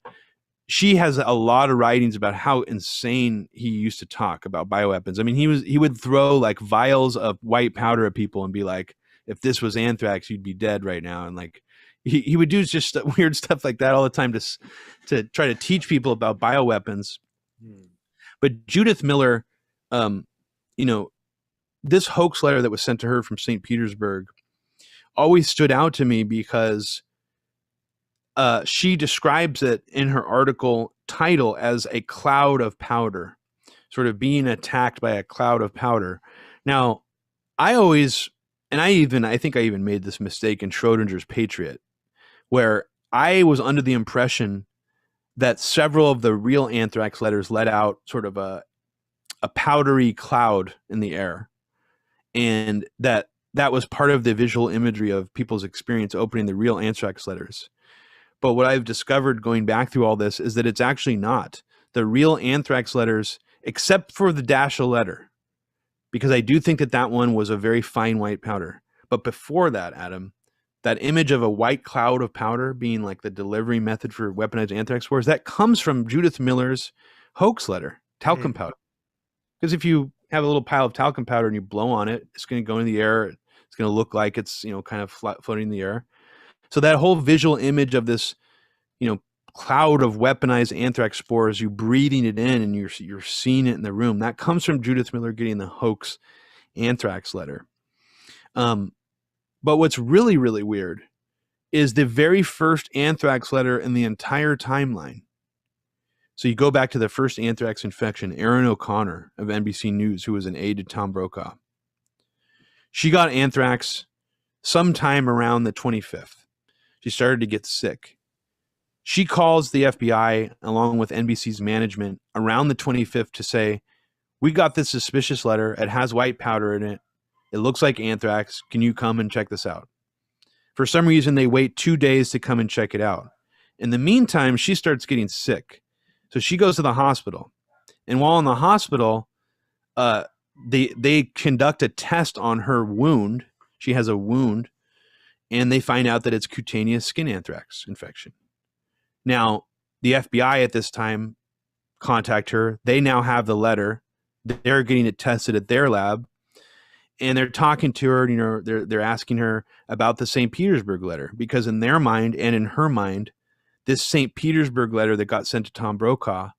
she has a lot of writings about how insane he used to talk about bioweapons. I mean, he would throw like vials of white powder at people and be like, if this was anthrax, you'd be dead right now. And like, he would do just weird stuff like that all the time to try to teach people about bioweapons. But Judith Miller, this hoax letter that was sent to her from St. Petersburg always stood out to me because she describes it in her article title as a cloud of powder, sort of being attacked by a cloud of powder. Now, I think I even made this mistake in Schrodinger's Patriot, where I was under the impression that several of the real anthrax letters let out sort of a powdery cloud in the air, and that was part of the visual imagery of people's experience opening the real anthrax letters. But what I've discovered going back through all this is that it's actually not. The real anthrax letters, except for the Dasha letter, because I do think that one was a very fine white powder. But before that, Adam, that image of a white cloud of powder being like the delivery method for weaponized anthrax spores, that comes from Judith Miller's hoax letter, talcum powder. Because if you have a little pile of talcum powder and you blow on it, it's going to go in the air. It's going to look like it's, kind of floating in the air. So that whole visual image of this, cloud of weaponized anthrax spores, you breathing it in and you're seeing it in the room, that comes from Judith Miller getting the hoax anthrax letter. But what's really, really weird is the very first anthrax letter in the entire timeline. So you go back to the first anthrax infection, Erin O'Connor of NBC News, who was an aide to Tom Brokaw. She got anthrax sometime around the 25th. She started to get sick. She calls the FBI along with NBC's management around the 25th to say, we got this suspicious letter. It has white powder in it. It looks like anthrax. Can you come and check this out? For some reason, they wait 2 days to come and check it out. In the meantime, she starts getting sick. So she goes to the hospital. And while in the hospital, they conduct a test on her wound. She has a wound. And they find out that it's cutaneous skin anthrax infection. Now, the FBI at this time contact her. They now have the letter. They're getting it tested at their lab. And they're talking to her, they're asking her about the St. Petersburg letter, because in their mind and in her mind, this St. Petersburg letter that got sent to Tom Brokaw,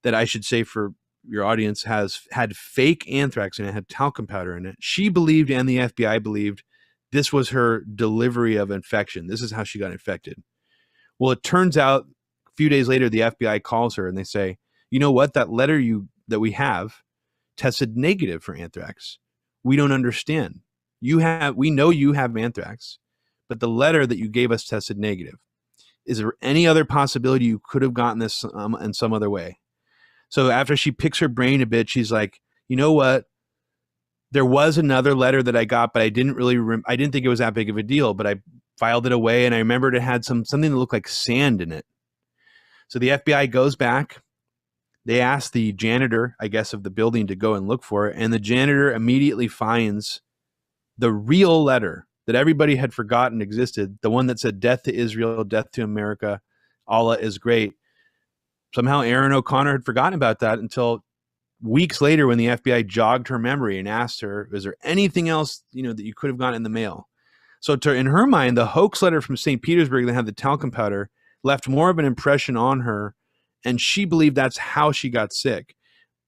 that I should say for your audience, had fake anthrax and it had talcum powder in it. She believed, and the FBI believed, this was her delivery of infection. This is how she got infected. Well, it turns out a few days later, the FBI calls her and they say, you know what? That letter that we have tested negative for anthrax. We don't understand. We know you have anthrax, but the letter that you gave us tested negative. Is there any other possibility you could have gotten this in some other way? So after she picks her brain a bit, she's like, you know what? There was another letter that I got, but I didn't think it was that big of a deal, but I filed it away. And I remembered it had something that looked like sand in it. So the FBI goes back. They ask the janitor, I guess, of the building to go and look for it. And the janitor immediately finds the real letter that everybody had forgotten existed. The one that said, death to Israel, death to America, Allah is great. Somehow Erin O'Connor had forgotten about that until weeks later when the FBI jogged her memory and asked her, is there anything else, that you could have gotten in the mail? So in her mind, the hoax letter from St. Petersburg that had the talcum powder left more of an impression on her, and she believed that's how she got sick.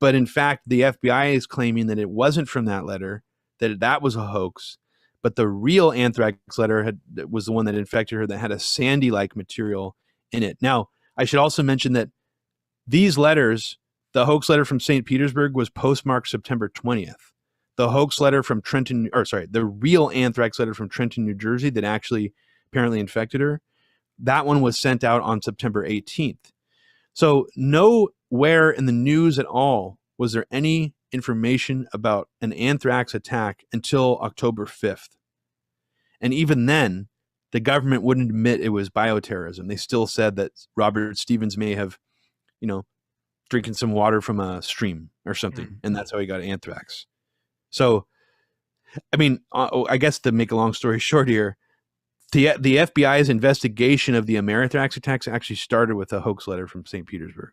But in fact, the FBI is claiming that it wasn't from that letter, that was a hoax. But the real anthrax letter was the one that infected her, that had a sandy-like material in it. Now, I should also mention that these letters, the hoax letter from St. Petersburg was postmarked September 20th. The hoax letter from the real anthrax letter from Trenton, New Jersey, that actually apparently infected her, that one was sent out on September 18th. So nowhere in the news at all was there any information about an anthrax attack until October 5th. And even then, the government wouldn't admit it was bioterrorism. They still said that Robert Stevens may have, drinking some water from a stream or something, and that's how he got anthrax. So, I guess to make a long story short here, the FBI's investigation of the Anthrax attacks actually started with a hoax letter from St. Petersburg,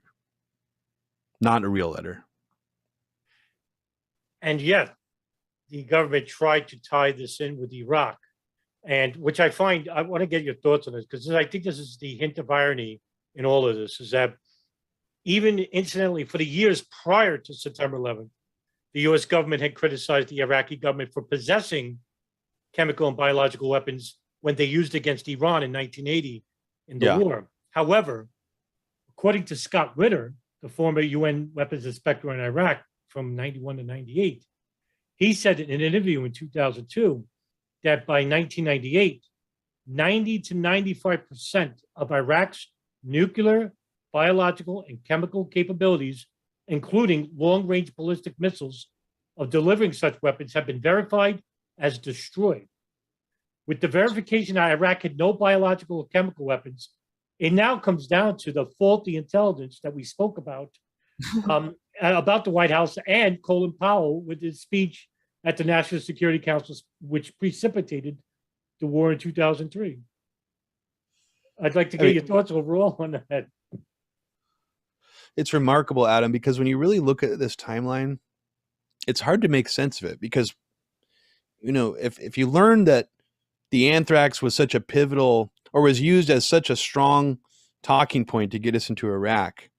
not a real letter. And yet, the government tried to tie this in with Iraq, and which I want to get your thoughts on this, because I think this is the hint of irony in all of this, is that even incidentally, for the years prior to September 11th, the U.S. government had criticized the Iraqi government for possessing chemical and biological weapons when they used against Iran in 1980 in the war. However, according to Scott Ritter, the former UN weapons inspector in Iraq from 91 to 98, he said in an interview in 2002 that by 1998, 90 to 95% of Iraq's nuclear, biological, and chemical capabilities, including long-range ballistic missiles of delivering such weapons, have been verified as destroyed. With the verification that Iraq had no biological or chemical weapons, it now comes down to the faulty intelligence that we spoke about the White House and Colin Powell with his speech at the National Security Council, which precipitated the war in 2003. I'd like to get your thoughts overall on that. It's remarkable, Adam, because when you really look at this timeline, it's hard to make sense of it, because, if you learn that the anthrax was such a pivotal, or was used as such a strong talking point to get us into Iraq,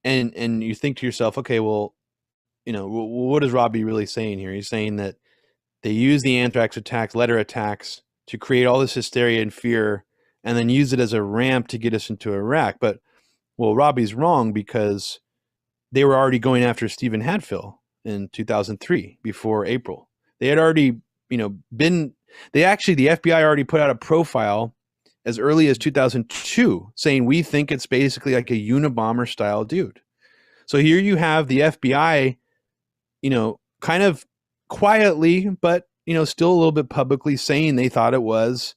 and you think to yourself, okay, well, what is Robbie really saying here? He's saying that they use the anthrax attacks, letter attacks, to create all this hysteria and fear, and then use it as a ramp to get us into Iraq. But, well, Robbie's wrong, because they were already going after Stephen Hadfield in 2003 before April. They had already, the FBI already put out a profile as early as 2002 saying, we think it's basically like a Unabomber style dude. So here you have the FBI, kind of quietly, but, still a little bit publicly saying they thought it was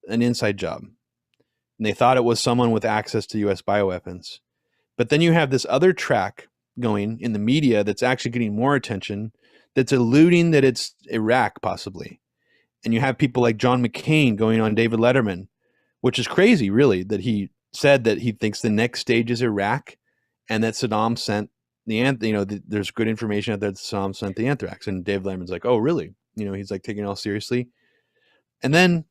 an inside job. And they thought it was someone with access to U.S. bioweapons. But then you have this other track going in the media that's actually getting more attention, that's alluding that it's Iraq possibly. And you have people like John McCain going on David Letterman, which is crazy, really, that he said that he thinks the next stage is Iraq, and that Saddam sent there's good information out there that Saddam sent the anthrax. And David Letterman's like, oh, really? He's like taking it all seriously. And then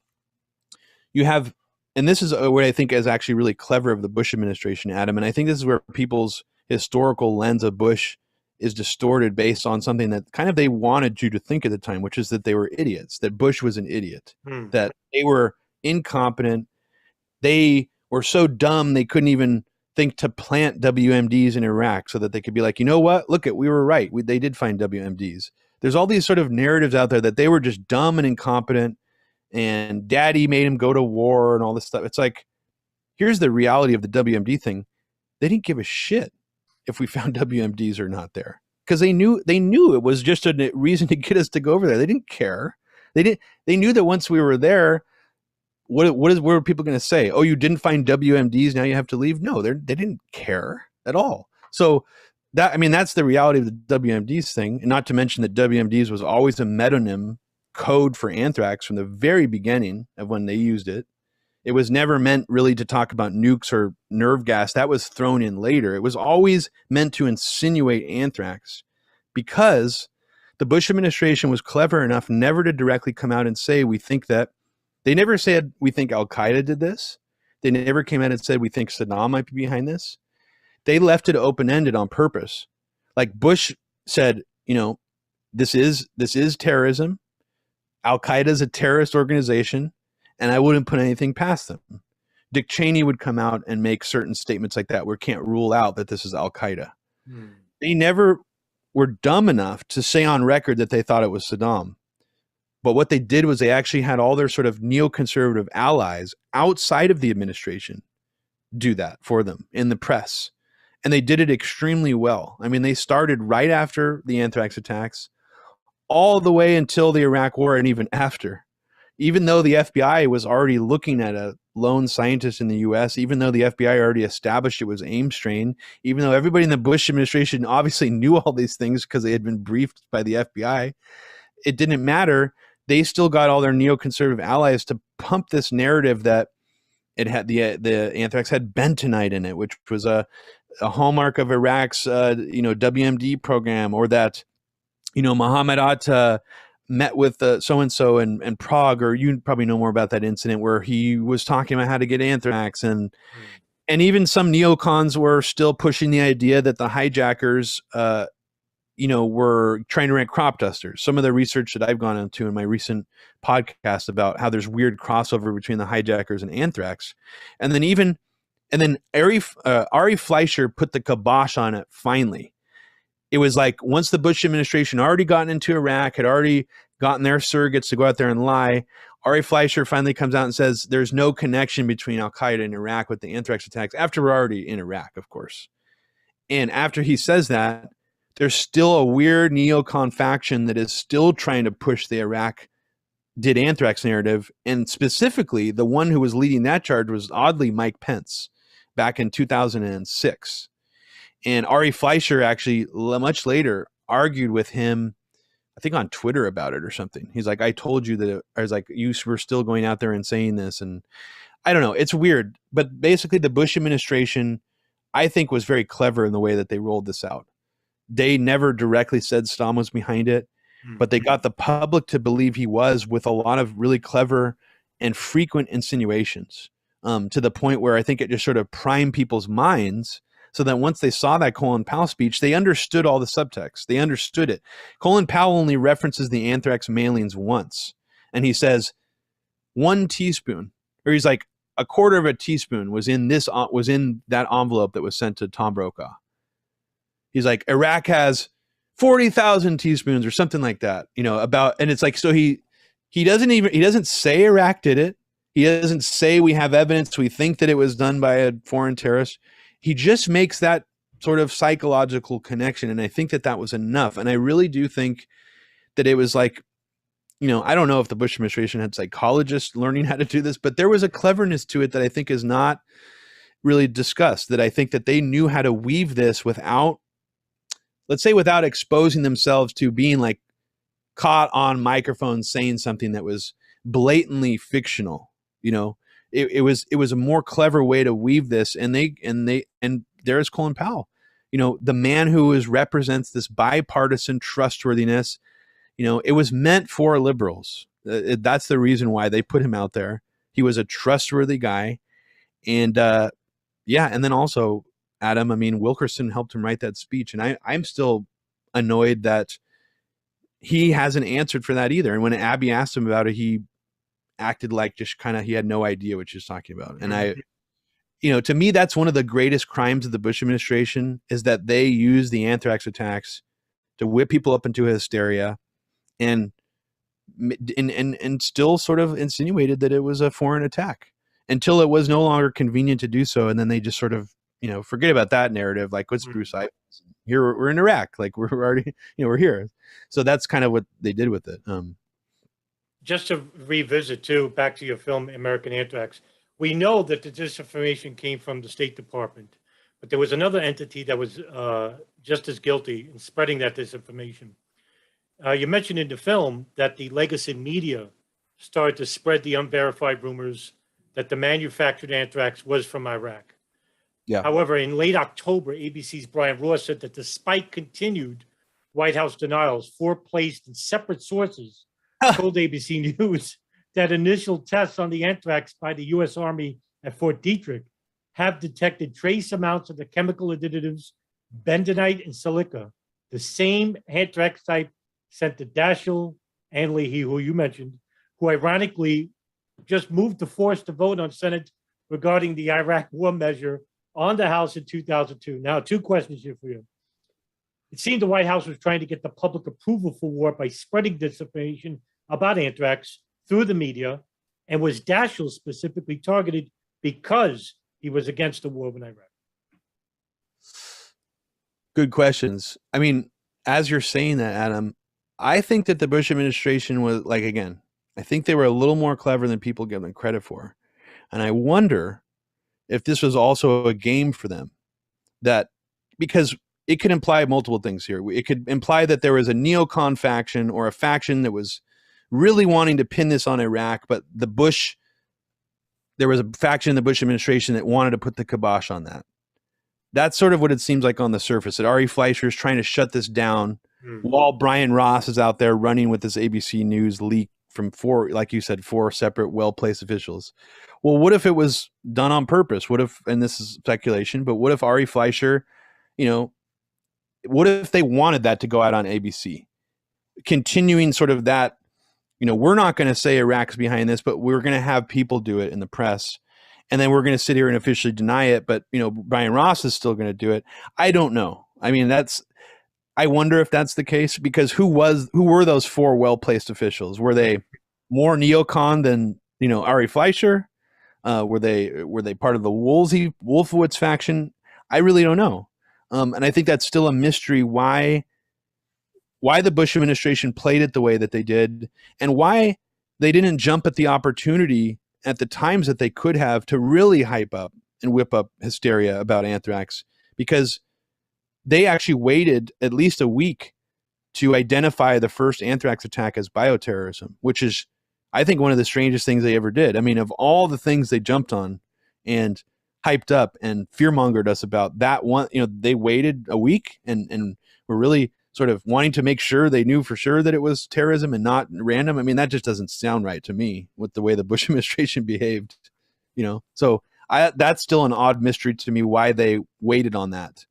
you have, and this is what I think is actually really clever of the Bush administration, Adam. And I think this is where people's historical lens of Bush is distorted based on something that kind of they wanted you to think at the time, which is that they were idiots, that Bush was an idiot, that they were incompetent. They were so dumb they couldn't even think to plant WMDs in Iraq so that they could be like, you know what? Look, we were right. They did find WMDs. There's all these sort of narratives out there that they were just dumb and incompetent, and daddy made him go to war and all this stuff. It's like, here's the reality of the WMD thing. They didn't give a shit if we found WMDs or not there, because they knew it was just a reason to get us to go over there. They didn't care. They knew that once we were there, what were people going to say? Oh, you didn't find WMDs, now you have to leave? No, they didn't care at all. So that's the reality of the WMDs thing. And not to mention that WMDs was always a metonym code for anthrax from the very beginning of when they used it. It was never meant really to talk about nukes or nerve gas. That was thrown in later. It was always meant to insinuate anthrax, because the Bush administration was clever enough never to directly come out and say, we think that. They never said, we think Al-Qaeda did this. They never came out and said, we think Saddam might be behind this. They left it open-ended on purpose. Like Bush said, this is terrorism. Al-Qaeda is a terrorist organization, and I wouldn't put anything past them. Dick Cheney would come out and make certain statements like that where can't rule out that this is Al-Qaeda. They never were dumb enough to say on record that they thought it was Saddam. But what they did was they actually had all their sort of neoconservative allies outside of the administration do that for them in the press. And they did it extremely well. I mean, they started right after the anthrax attacks, all the way until the Iraq War and even after. Even though the FBI was already looking at a lone scientist in the US, even though the FBI already established it was aim strain, even though everybody in the Bush administration obviously knew all these things because they had been briefed by the FBI, it didn't matter. They still got all their neoconservative allies to pump this narrative that it had the anthrax had bentonite in it, which was a hallmark of Iraq's WMD program, or that Muhammad Atta met with so-and-so in Prague, or you probably know more about that incident where he was talking about how to get anthrax. And even some neocons were still pushing the idea that the hijackers, were trying to rent crop dusters. Some of the research that I've gone into in my recent podcast about how there's weird crossover between the hijackers and anthrax. And then Ari Fleischer put the kibosh on it finally. It was like once the Bush administration already gotten into Iraq, had already gotten their surrogates to go out there and lie, Ari Fleischer finally comes out and says there's no connection between Al-Qaeda and Iraq with the anthrax attacks, after we're already in Iraq, of course. And after he says that, there's still a weird neocon faction that is still trying to push the Iraq did anthrax narrative. And specifically, the one who was leading that charge was oddly Mike Pence back in 2006. And Ari Fleischer actually much later argued with him, I think on Twitter about it or something. He's like, I told you that. I was like, you were still going out there and saying this. And I don't know. It's weird. But basically the Bush administration, I think, was very clever in the way that they rolled this out. They never directly said Saddam was behind it, but they got the public to believe he was, with a lot of really clever and frequent insinuations, to the point where I think it just sort of primed people's minds, so that once they saw that Colin Powell speech, they understood all the subtext. They understood it. Colin Powell only references the anthrax mailings once, and he says 1 teaspoon, or he's like, a quarter of a teaspoon was in that envelope that was sent to Tom Brokaw. He's like, Iraq has 40,000 teaspoons or something like that, and it's like, so he doesn't say Iraq did it. He doesn't say we have evidence. We think that it was done by a foreign terrorist. He just makes that sort of psychological connection. And I think that was enough. And I really do think that it was like, I don't know if the Bush administration had psychologists learning how to do this, but there was a cleverness to it that I think is not really discussed, that I think that they knew how to weave this without exposing themselves to being like caught on microphone saying something that was blatantly fictional. It was a more clever way to weave this. And there's Colin Powell, the man who represents this bipartisan trustworthiness. It was meant for liberals. That's the reason why they put him out there. He was a trustworthy guy. And and then also, Adam, Wilkerson helped him write that speech. And I'm still annoyed that he hasn't answered for that either. And when Abby asked him about it, he acted like just kind of, he had no idea what she was talking about. And to me, that's one of the greatest crimes of the Bush administration, is that they used the anthrax attacks to whip people up into hysteria and still sort of insinuated that it was a foreign attack until it was no longer convenient to do so. And then they just sort of, forget about that narrative. Like, what's Bruce Ivans? Here we're in Iraq. Like, we're already, we're here. So that's kind of what they did with it. Just to revisit too, back to your film, American Anthrax, we know that the disinformation came from the State Department, but there was another entity that was just as guilty in spreading that disinformation. You mentioned in the film that the legacy media started to spread the unverified rumors that the manufactured anthrax was from Iraq. Yeah. However, in late October, ABC's Brian Ross said that despite continued White House denials, 4 placed in separate sources told ABC News that initial tests on the anthrax by the U.S. Army at Fort Detrick have detected trace amounts of the chemical additives bentonite and silica, the same anthrax type sent to Daschle and Leahy, who you mentioned, who ironically just moved the force to vote on Senate regarding the Iraq war measure on the House in 2002. Now, 2 questions here for you. It seemed the White House was trying to get the public approval for war by spreading disinformation about anthrax through the media, and was Daschle specifically targeted because he was against the war in Iraq? Good questions. I mean, as you're saying that, Adam, I think that the Bush administration was, like, again, I think they were a little more clever than people give them credit for. And I wonder if this was also a game for them, that because it could imply multiple things here. It could imply that there was a neocon faction or a faction that was really wanting to pin this on Iraq, but there was a faction in the Bush administration that wanted to put the kibosh on that. That's sort of what it seems like on the surface, that Ari Fleischer is trying to shut this down while Brian Ross is out there running with this ABC News leak from 4, like you said, 4 separate well-placed officials. Well, what if it was done on purpose? What if, and this is speculation, but what if Ari Fleischer, what if they wanted that to go out on ABC? Continuing sort of that, we're not going to say Iraq's behind this, but we're going to have people do it in the press. And then we're going to sit here and officially deny it. But, Brian Ross is still going to do it. I don't know. I mean, I wonder if that's the case, because who were those 4 well-placed officials? Were they more neocon than, Ari Fleischer? Were they part of the Wolfowitz faction? I really don't know. And I think that's still a mystery why the Bush administration played it the way that they did, and why they didn't jump at the opportunity at the times that they could have to really hype up and whip up hysteria about anthrax, because they actually waited at least a week to identify the first anthrax attack as bioterrorism, which is, I think, one of the strangest things they ever did. I mean, of all the things they jumped on and hyped up and fearmongered us about, that one, they waited a week and were really sort of wanting to make sure they knew for sure that it was terrorism and not random. I mean, that just doesn't sound right to me with the way the Bush administration behaved, So that's still an odd mystery to me, why they waited on that.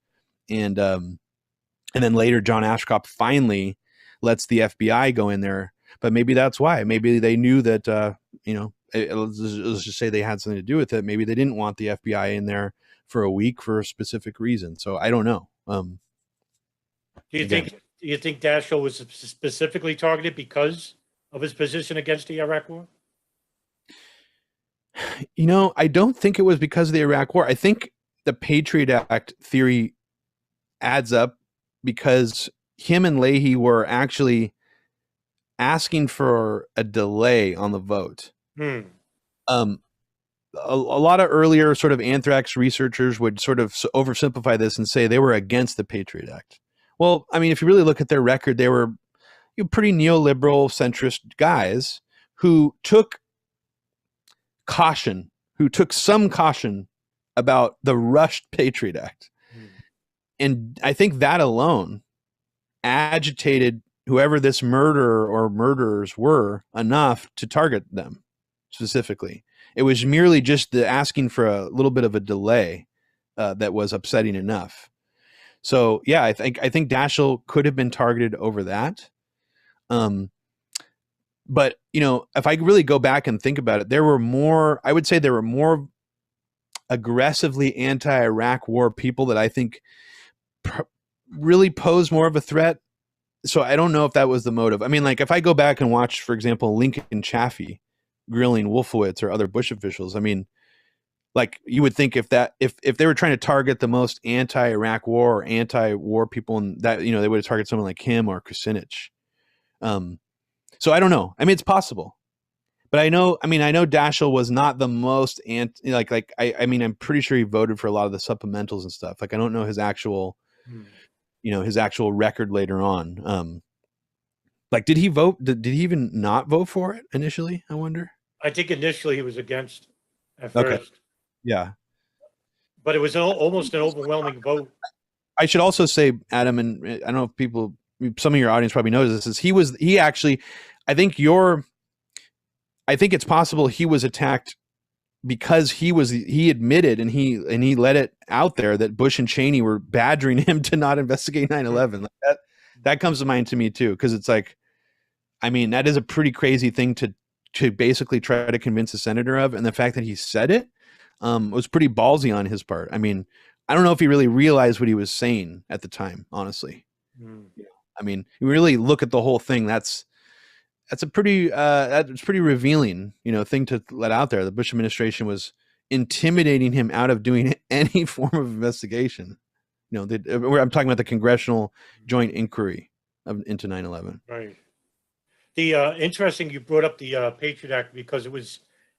And then later, John Ashcroft finally lets the FBI go in there. But maybe that's why. Maybe they knew that, let's just say they had something to do with it. Maybe they didn't want the FBI in there for a week for a specific reason. So I don't know. Do you think Daschle was specifically targeted because of his position against the Iraq war? I don't think it was because of the Iraq war. I think the Patriot Act theory adds up because him and Leahy were actually asking for a delay on the vote. A lot of earlier sort of anthrax researchers would sort of oversimplify this and say they were against the Patriot Act. Well, I mean, if you really look at their record, they were pretty neoliberal centrist guys who took some caution about the rushed Patriot Act. And I think that alone agitated whoever this murderer or murderers were enough to target them specifically. It was merely just the asking for a little bit of a delay that was upsetting enough. So yeah, I think Daschle could have been targeted over that. But if I really go back and think about it, I would say there were more aggressively anti-Iraq war people that I think really posed more of a threat. So I don't know if that was the motive. I mean, like, if I go back and watch, for example, Lincoln Chaffee grilling Wolfowitz or other Bush officials, I mean, like, you would think if they were trying to target the most anti-Iraq war or anti-war people, and that, they would have targeted someone like him or Kucinich. So I don't know. I mean, it's possible, but I know Daschle was not the most I'm pretty sure he voted for a lot of the supplementals and stuff. Like, I don't know his actual, his actual record later on. Like, did he vote? Did he even not vote for it initially? I wonder. I think initially he was against. at Okay. first, Yeah. but it was almost an overwhelming vote. I should also say, Adam, and I don't know if people, some of your audience probably knows this, is he actually, I think it's possible he was attacked because he admitted and he let it out there that Bush and Cheney were badgering him to not investigate 9/11. Like that comes to mind to me too, because it's like, I mean, that is a pretty crazy thing to basically try to convince a senator of, and the fact that he said it was pretty ballsy on his part. I mean, I don't know if he really realized what he was saying at the time, honestly. I mean, you really look at the whole thing. That's a pretty revealing, thing to let out there. The Bush administration was intimidating him out of doing any form of investigation. I'm talking about the Congressional Joint Inquiry into 9/11. Right. The interesting you brought up the Patriot Act, because it was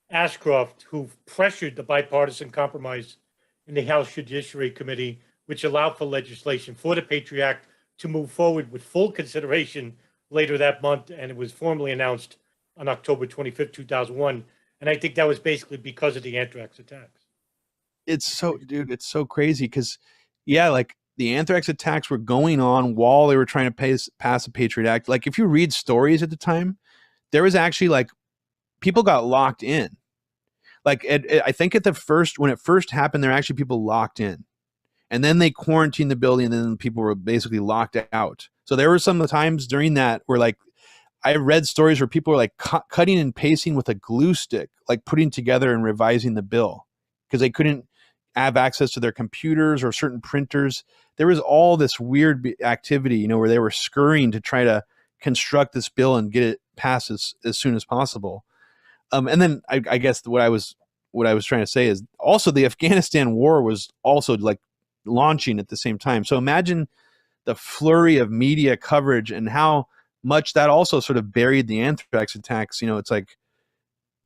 Ashcroft who pressured the bipartisan compromise in the House Judiciary Committee, which allowed for legislation for the Patriot Act to move forward with full consideration later that month, and it was formally announced on October 25th, 2001. And I think that was basically because of the Anthrax attacks. It's so crazy because, yeah, like the Anthrax attacks were going on while they were trying to pass the Patriot Act. Like if you read stories at the time, there was actually like people got locked in. Like I think when it first happened, there were actually people locked in, and then they quarantined the building, and then people were basically locked out. So there were some times during that where like I read stories where people were like cutting and pasting with a glue stick, like putting together and revising the bill because they couldn't have access to their computers or certain printers. There was all this weird activity, where they were scurrying to try to construct this bill and get it passed as soon as possible. And then I guess what I was trying to say is also the Afghanistan war was also like launching at the same time. So imagine the flurry of media coverage and how much that also sort of buried the Anthrax attacks. It's like,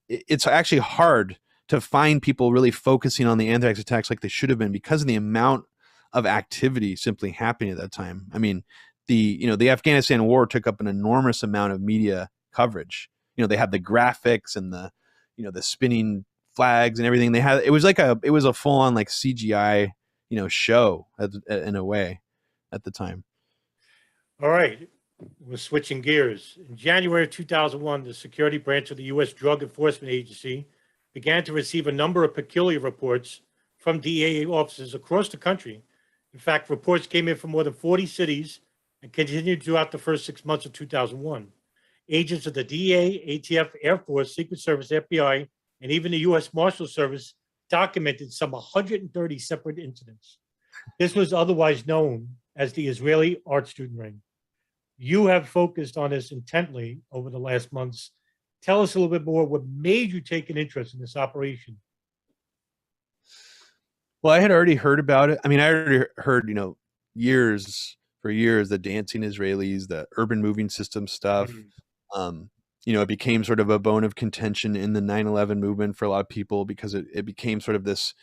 it's actually hard to find people really focusing on the Anthrax attacks like they should have been because of the amount of activity simply happening at that time. I mean, the Afghanistan war took up an enormous amount of media coverage. They had the graphics and the spinning flags and everything. It was a full on like CGI, show in a way at the time. All right. We're switching gears. In January of 2001, the security branch of the U.S. Drug Enforcement Agency began to receive a number of peculiar reports from DEA officers across the country. In fact, reports came in from more than 40 cities and continued throughout the first 6 months of 2001. Agents of the DEA, ATF, Air Force, Secret Service, FBI, and even the U.S. Marshal Service documented some 130 separate incidents. This was otherwise known as the Israeli art student ring. You have focused on this intently over the last months. Tell us a little bit more. What made you take an interest in this operation? Well, I had already heard about it. I mean, I already heard, years the dancing Israelis, the urban moving system stuff. It became sort of a bone of contention in the 9/11 movement for a lot of people because it became sort of this,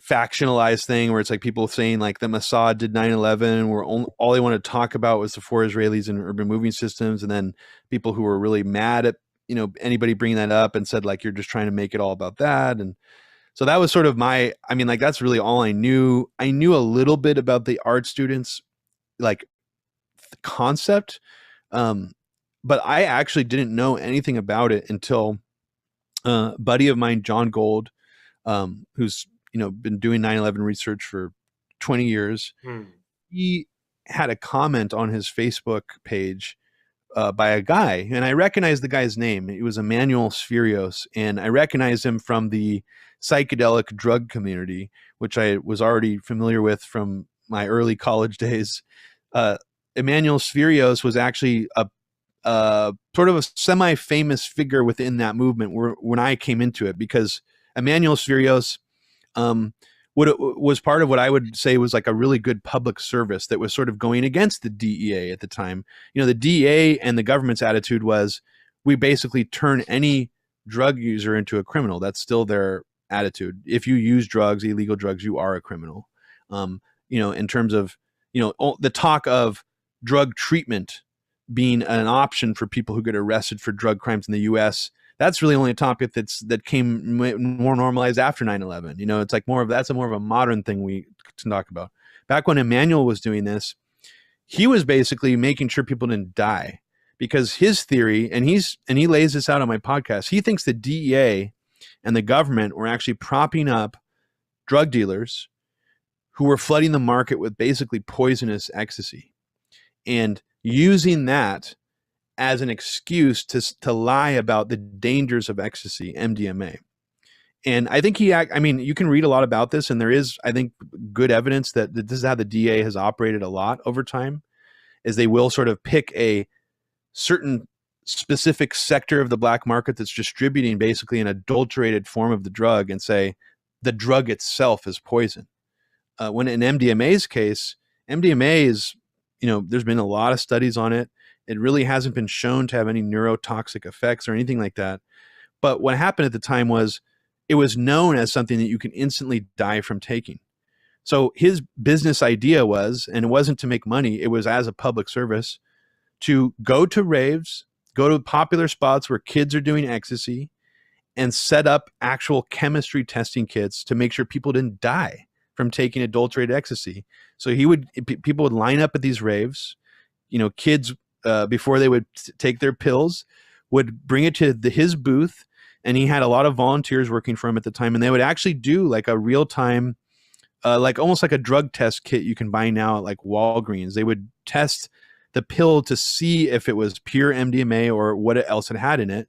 factionalized thing where it's like people saying like the Mossad did 9/11, where all they wanted to talk about was the 4 Israelis and urban moving systems, and then people who were really mad at anybody bringing that up and said like you're just trying to make it all about that. And so that was sort of that's really all I knew. I knew a little bit about the art students like concept, but I actually didn't know anything about it until a buddy of mine, John Gold, who's been doing 9/11 research for 20 years. He had a comment on his Facebook page by a guy, and I recognized the guy's name. It was Emmanuel Spherios, and I recognized him from the psychedelic drug community, which I was already familiar with from my early college days. Emmanuel Spherios was actually a sort of a semi-famous figure within that movement when I came into it, because Emmanuel Spherios was part of what I would say was like a really good public service that was sort of going against the DEA at the time. The DEA and the government's attitude was we basically turn any drug user into a criminal. That's still their attitude. If you use drugs, illegal drugs, you are a criminal. In terms of, the talk of drug treatment being an option for people who get arrested for drug crimes in the US, that's really only a topic that came more normalized after 9/11. You know, it's like that's more of a modern thing we can talk about. Back when Emmanuel was doing this, he was basically making sure people didn't die, because his theory, and he lays this out on my podcast, he thinks the DEA and the government were actually propping up drug dealers who were flooding the market with basically poisonous ecstasy and using that as an excuse to lie about the dangers of ecstasy, MDMA. And I think you can read a lot about this, and there is, I think, good evidence that this is how the DA has operated a lot over time, is they will sort of pick a certain specific sector of the black market that's distributing basically an adulterated form of the drug and say the drug itself is poison. When in MDMA's case, MDMA is, there's been a lot of studies on it. It really hasn't been shown to have any neurotoxic effects or anything like that. But what happened at the time was it was known as something that you can instantly die from taking. So his business idea was, and it wasn't to make money, it was as a public service, to go to raves, go to popular spots where kids are doing ecstasy, and set up actual chemistry testing kits to make sure people didn't die from taking adulterated ecstasy. So people would line up at these raves, kids, before they would take their pills, would bring it to his booth, and he had a lot of volunteers working for him at the time, and they would actually do like a real-time, like almost like a drug test kit you can buy now at like Walgreens. They would test the pill to see if it was pure MDMA or what else it had in it,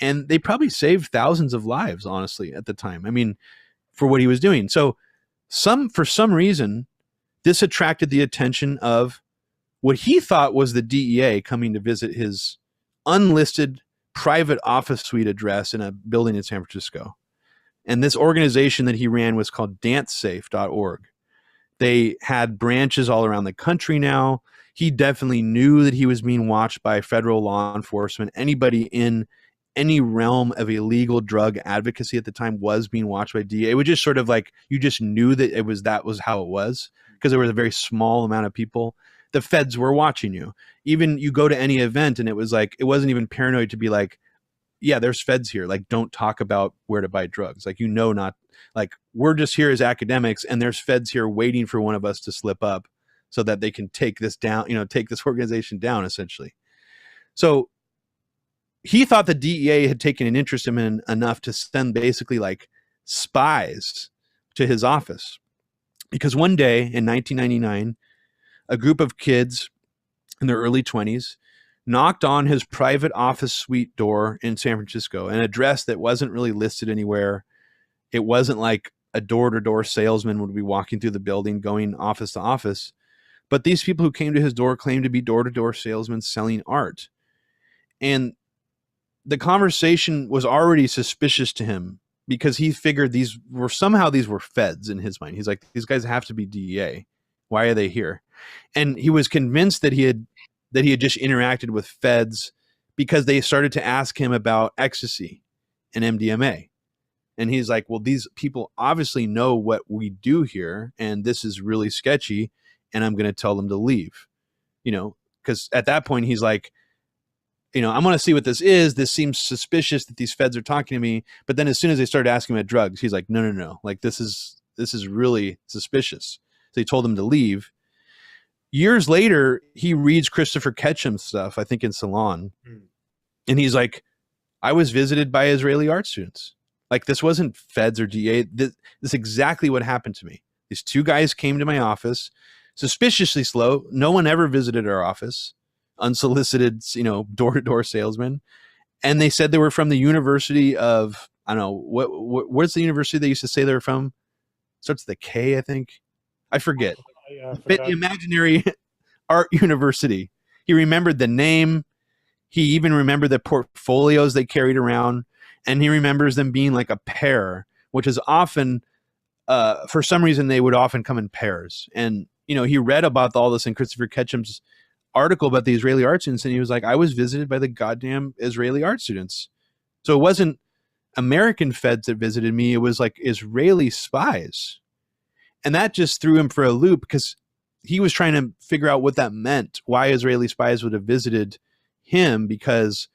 and they probably saved thousands of lives, honestly, at the time. I mean, for what he was doing. So for some reason, this attracted the attention of what he thought was the DEA coming to visit his unlisted private office suite address in a building in San Francisco. And this organization that he ran was called dancesafe.org. They had branches all around the country now. He definitely knew that he was being watched by federal law enforcement. Anybody in any realm of illegal drug advocacy at the time was being watched by DEA. It was just sort of like, you just knew that that was how it was, because there was a very small amount of people. The feds were watching you. Even you go to any event and it was like, it wasn't even paranoid to be like, yeah, there's feds here. Like, don't talk about where to buy drugs. Like, not like, we're just here as academics and there's feds here waiting for one of us to slip up so that they can take this down, take this organization down, essentially. So he thought the DEA had taken an interest in him enough to send basically like spies to his office. Because one day in 1999, a group of kids in their early 20s knocked on his private office suite door in San Francisco, an address that wasn't really listed anywhere. It wasn't like a door-to-door salesman would be walking through the building, going office to office. But these people who came to his door claimed to be door-to-door salesmen selling art. And the conversation was already suspicious to him because he figured these were feds in his mind. He's like, these guys have to be DEA. Why are they here? And he was convinced that he had just interacted with feds because they started to ask him about ecstasy and MDMA. And he's like, well, these people obviously know what we do here, and this is really sketchy, and I'm going to tell them to leave. Because at that point he's like, I'm going to see what this is. This seems suspicious that these feds are talking to me. But then as soon as they started asking him about drugs, he's like, no. Like, this is really suspicious. So he told them to leave. Years later, he reads Christopher Ketchum's stuff, I think in Salon. And he's like, I was visited by Israeli art students. Like, this wasn't feds or DA. This is exactly what happened to me. These two guys came to my office, suspiciously slow. No one ever visited our office. Unsolicited, door-to-door salesmen. And they said they were from the University of, I don't know, what's the university they used to say they were from? Starts with a K, I think. I forget. The imaginary art university. He remembered the name. He even remembered the portfolios they carried around. And he remembers them being like a pair, which is often, for some reason, they would often come in pairs. And, he read about all this in Christopher Ketchum's article about the Israeli art students. And he was like, I was visited by the goddamn Israeli art students. So it wasn't American feds that visited me. It was like Israeli spies. And that just threw him for a loop because he was trying to figure out what that meant, why Israeli spies would have visited him, because,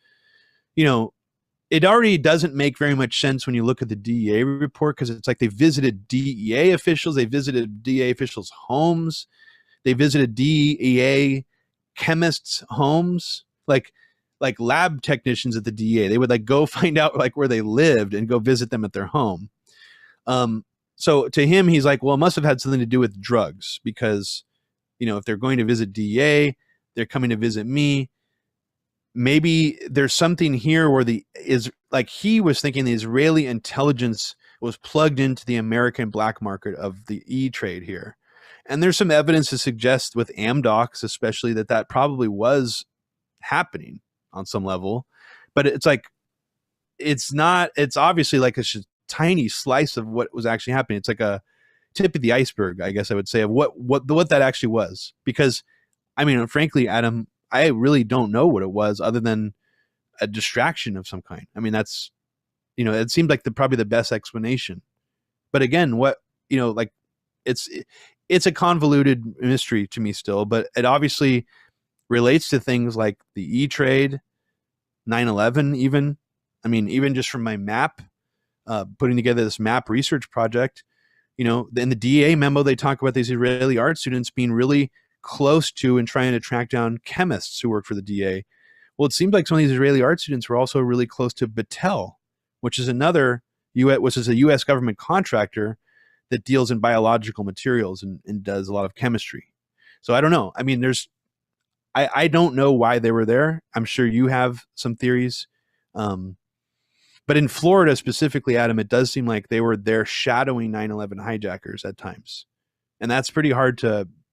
it already doesn't make very much sense when you look at the DEA report, because it's like they visited DEA officials, they visited DEA officials' homes, they visited DEA chemists' homes, like lab technicians at the DEA. They would like go find out like where they lived and go visit them at their home. So to him, he's like, well, it must have had something to do with drugs, because, you know, if they're going to visit DEA, they're coming to visit me. Maybe there's something here where he was thinking the Israeli intelligence was plugged into the American black market of the E-trade here. And there's some evidence to suggest with Amdocs, especially, that probably was happening on some level. But it's like, it's obviously like a tiny slice of what was actually happening. It's like a tip of the iceberg, I guess I would say, of what that actually was. Because, I mean, frankly, Adam, I really don't know what it was other than a distraction of some kind. I mean, that's, you know, it seemed like probably the best explanation. But again, it's a convoluted mystery to me still, but it obviously relates to things like the E-trade, 9/11 even. I mean, even just from my map, putting together this map research project, you know, in the DEA memo, they talk about these Israeli art students being really close to and trying to track down chemists who work for the DEA. Well, it seems like some of these Israeli art students were also really close to Battelle, which is a U.S. government contractor that deals in biological materials and does a lot of chemistry. So I don't know. I mean, I don't know why they were there. I'm sure you have some theories. But in Florida specifically, Adam, it does seem like they were there shadowing 9/11 hijackers at times. And that's pretty hard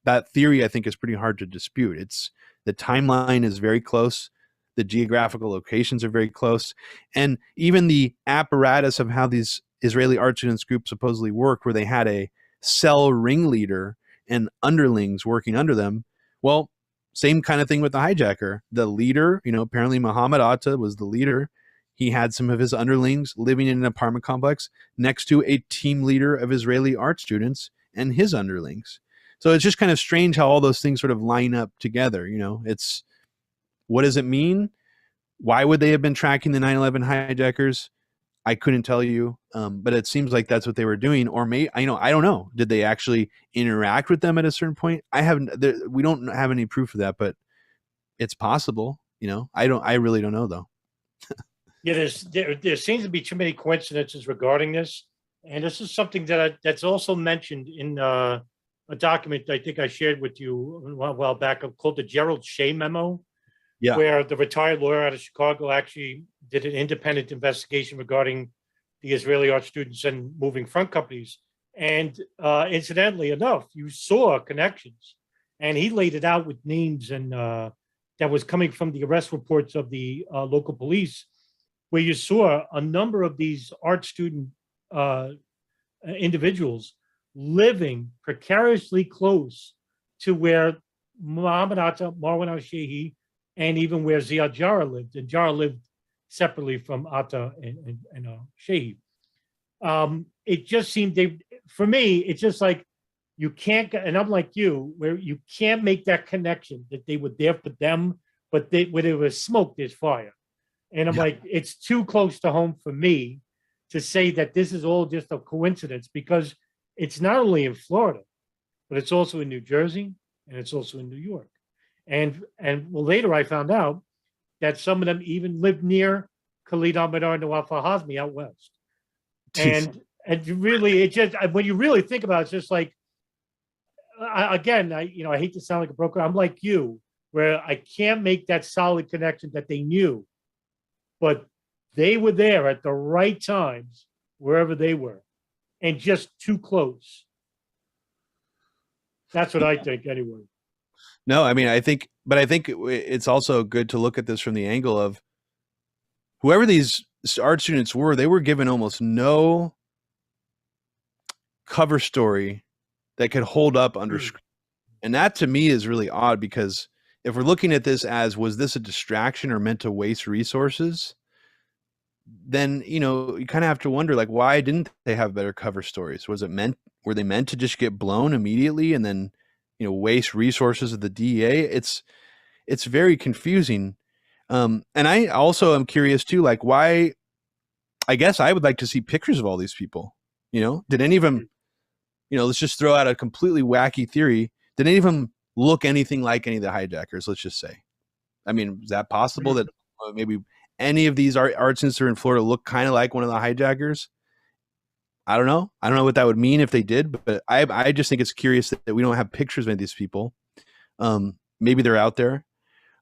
that theory, I think, is pretty hard to dispute. The timeline is very close. The geographical locations are very close. And even the apparatus of how these Israeli art students group supposedly worked, where they had a cell ringleader and underlings working under them. Well, same kind of thing with the hijacker. The leader, you know, apparently Muhammad Atta was the leader. He had some of his underlings living in an apartment complex next to a team leader of Israeli art students and his underlings. So it's just kind of strange how all those things sort of line up together. You know, what does it mean? Why would they have been tracking the 9/11 hijackers? I couldn't tell you, but it seems like that's what they were doing. Or I don't know. Did they actually interact with them at a certain point? We don't have any proof of that, but it's possible. You know, I really don't know though. Yeah, there seems to be too many coincidences regarding this, and this is something that's also mentioned in a document I think I shared with you a while back called the Gerald Shea memo. Yeah. Where the retired lawyer out of Chicago actually did an independent investigation regarding the Israeli art students and moving front companies. And incidentally enough, you saw connections. And he laid it out with names and that was coming from the arrest reports of the local police, where you saw a number of these art student individuals living precariously close to where Muhammad Atta, Marwan al-Shehi, and even where Ziad Jarrah lived. And Jarrah lived separately from Atta and Shehi. It just seemed, for me, it's just like, you can't, and I'm like you, where you can't make that connection that they were there for them, but when there was smoke, there's fire. And I'm like, it's too close to home for me to say that this is all just a coincidence, because it's not only in Florida, but it's also in New Jersey and it's also in New York. And well, later I found out that some of them even lived near Khalid Ahmadar and Nawaf al-Hazmi out west. And really, it just, when you really think about it, it's just like, I hate to sound like a broker. I'm like you, where I can't make that solid connection that they knew, but they were there at the right times, wherever they were, and just too close. That's what I think anyway. No, I mean, I think it's also good to look at this from the angle of whoever these art students were, they were given almost no cover story that could hold up under screen. And that to me is really odd, because if we're looking at this as, was this a distraction or meant to waste resources? Then, you know, you kind of have to wonder, like, why didn't they have better cover stories? Were they meant to just get blown immediately and then, you know, waste resources of the DEA? It's very confusing. And I also am curious too, like, why I guess I would like to see pictures of all these people. Did any of them, let's just throw out a completely wacky theory. Did any of them look anything like any of the hijackers? Let's just say. I mean, is that possible that maybe any of these arts institutes in Florida look kind of like one of the hijackers? I don't know. I don't know what that would mean if they did, but I just think it's curious that we don't have pictures of any of these people. Maybe they're out there,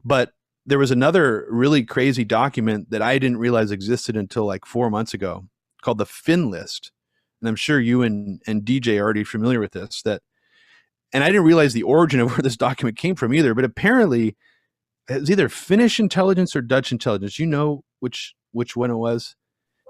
but there was another really crazy document that I didn't realize existed until like 4 months ago called the Fin List. And I'm sure you and DJ are already familiar with this, and I didn't realize the origin of where this document came from either, but apparently it's either Finnish intelligence or Dutch intelligence. You know which one it was?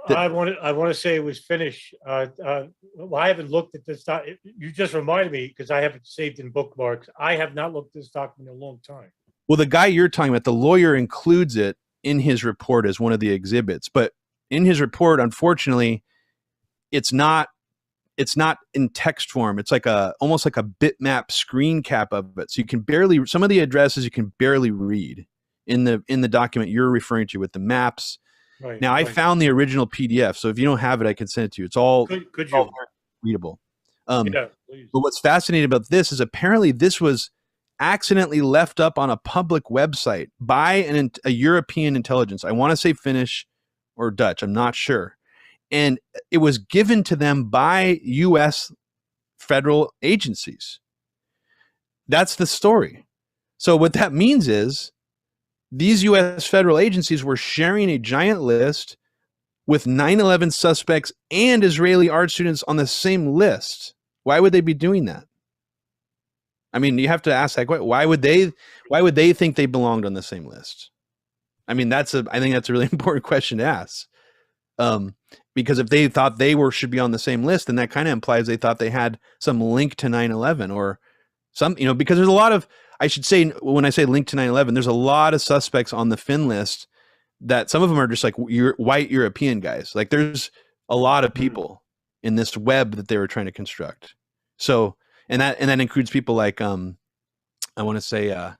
I want to say it was Finnish. Well, I haven't looked at this. You just reminded me because I have it saved in bookmarks. I have not looked at this document in a long time. Well, the guy you're talking about, the lawyer, includes it in his report as one of the exhibits, but in his report, unfortunately, it's not in text form. It's like almost like a bitmap screen cap of it. So you can barely, some of the addresses you can barely read in the document you're referring to with the maps. Right, now I found the original PDF. So if you don't have it, I can send it to you. It's all, could all you readable. yeah, please. But what's fascinating about this is apparently this was accidentally left up on a public website by a European intelligence. I want to say Finnish or Dutch. I'm not sure. And it was given to them by U.S. federal agencies. That's the story. So what that means is these U.S. federal agencies were sharing a giant list with 9/11 suspects and Israeli art students on the same list. Why would they be doing that? I mean, you have to ask, like, why would they think they belonged on the same list? I mean, I think that's a really important question to ask. Because if they thought they should be on the same list, then that kind of implies they thought they had some link to 9/11 or some, because there's a lot of, I should say, when I say link to 9/11, there's a lot of suspects on the Fin list that some of them are just like white European guys. Like there's a lot of people in this web that they were trying to construct. So, and that includes people like, I want to say,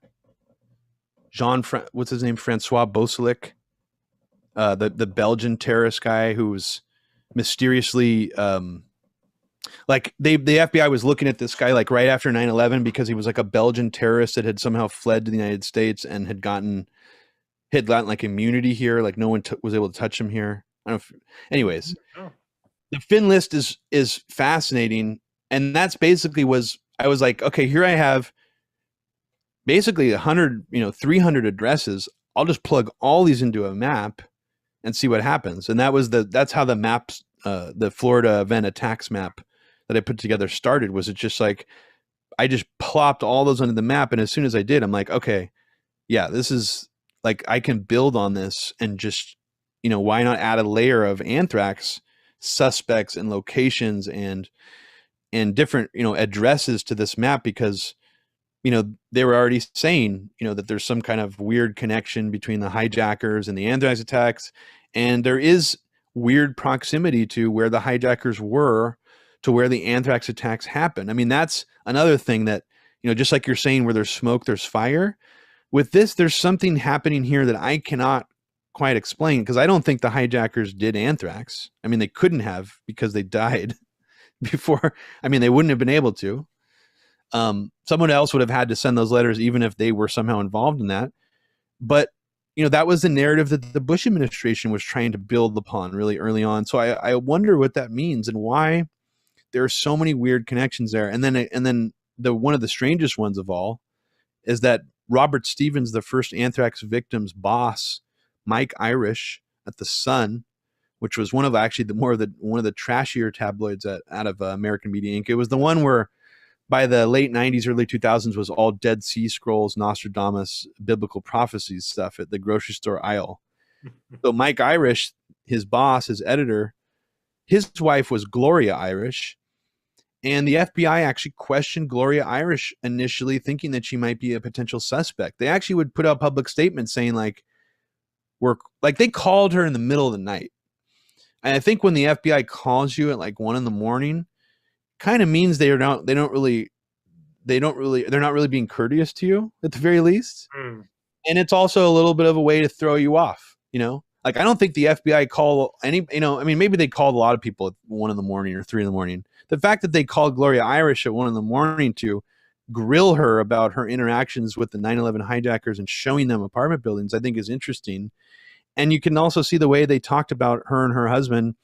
what's his name? Francois Boselic, the Belgian terrorist guy who was mysteriously, like the FBI was looking at this guy like right after 9/11 because he was like a Belgian terrorist that had somehow fled to the United States and had gotten like immunity here. Like no one was able to touch him here. I don't know anyways, the Fin list is fascinating. And that's basically I was like, okay, here I have basically 100, 300 addresses. I'll just plug all these into a map and see what happens. And that's how the maps, the Florida event attacks map that I put together started. Was it just like, I just plopped all those onto the map. And as soon as I did, I'm like, okay, yeah, this is like, I can build on this and just, why not add a layer of anthrax suspects and locations and different, addresses to this map because, they were already saying, that there's some kind of weird connection between the hijackers and the anthrax attacks. And there is weird proximity to where the hijackers were to where the anthrax attacks happened. I mean, that's another thing that, just like you're saying, where there's smoke, there's fire. With this, there's something happening here that I cannot quite explain because I don't think the hijackers did anthrax. I mean, they couldn't have because they died before. I mean, they wouldn't have been able to. Someone else would have had to send those letters even if they were somehow involved in that. But, that was the narrative that the Bush administration was trying to build upon really early on. So I wonder what that means and why there are so many weird connections there. And then one of the strangest ones of all is that Robert Stevens, the first anthrax victim's boss, Mike Irish at the Sun, which was one of the trashier tabloids out of American Media Inc. It was the one where by the late 90s, early 2000s was all Dead Sea Scrolls, Nostradamus, biblical prophecies stuff at the grocery store aisle. So Mike Irish, his boss, his editor, his wife was Gloria Irish. And the FBI actually questioned Gloria Irish initially, thinking that she might be a potential suspect. They actually would put out public statements saying they called her in the middle of the night. And I think when the FBI calls you at like 1 a.m, kind of means they're not really being courteous to you at the very least. And it's also a little bit of a way to throw you off, Like, I don't think the FBI call any, I mean, maybe they called a lot of people at 1 a.m. or 3 a.m. The fact that they called Gloria Irish at 1 a.m. to grill her about her interactions with the 9/11 hijackers and showing them apartment buildings, I think is interesting. And you can also see the way they talked about her and her husband.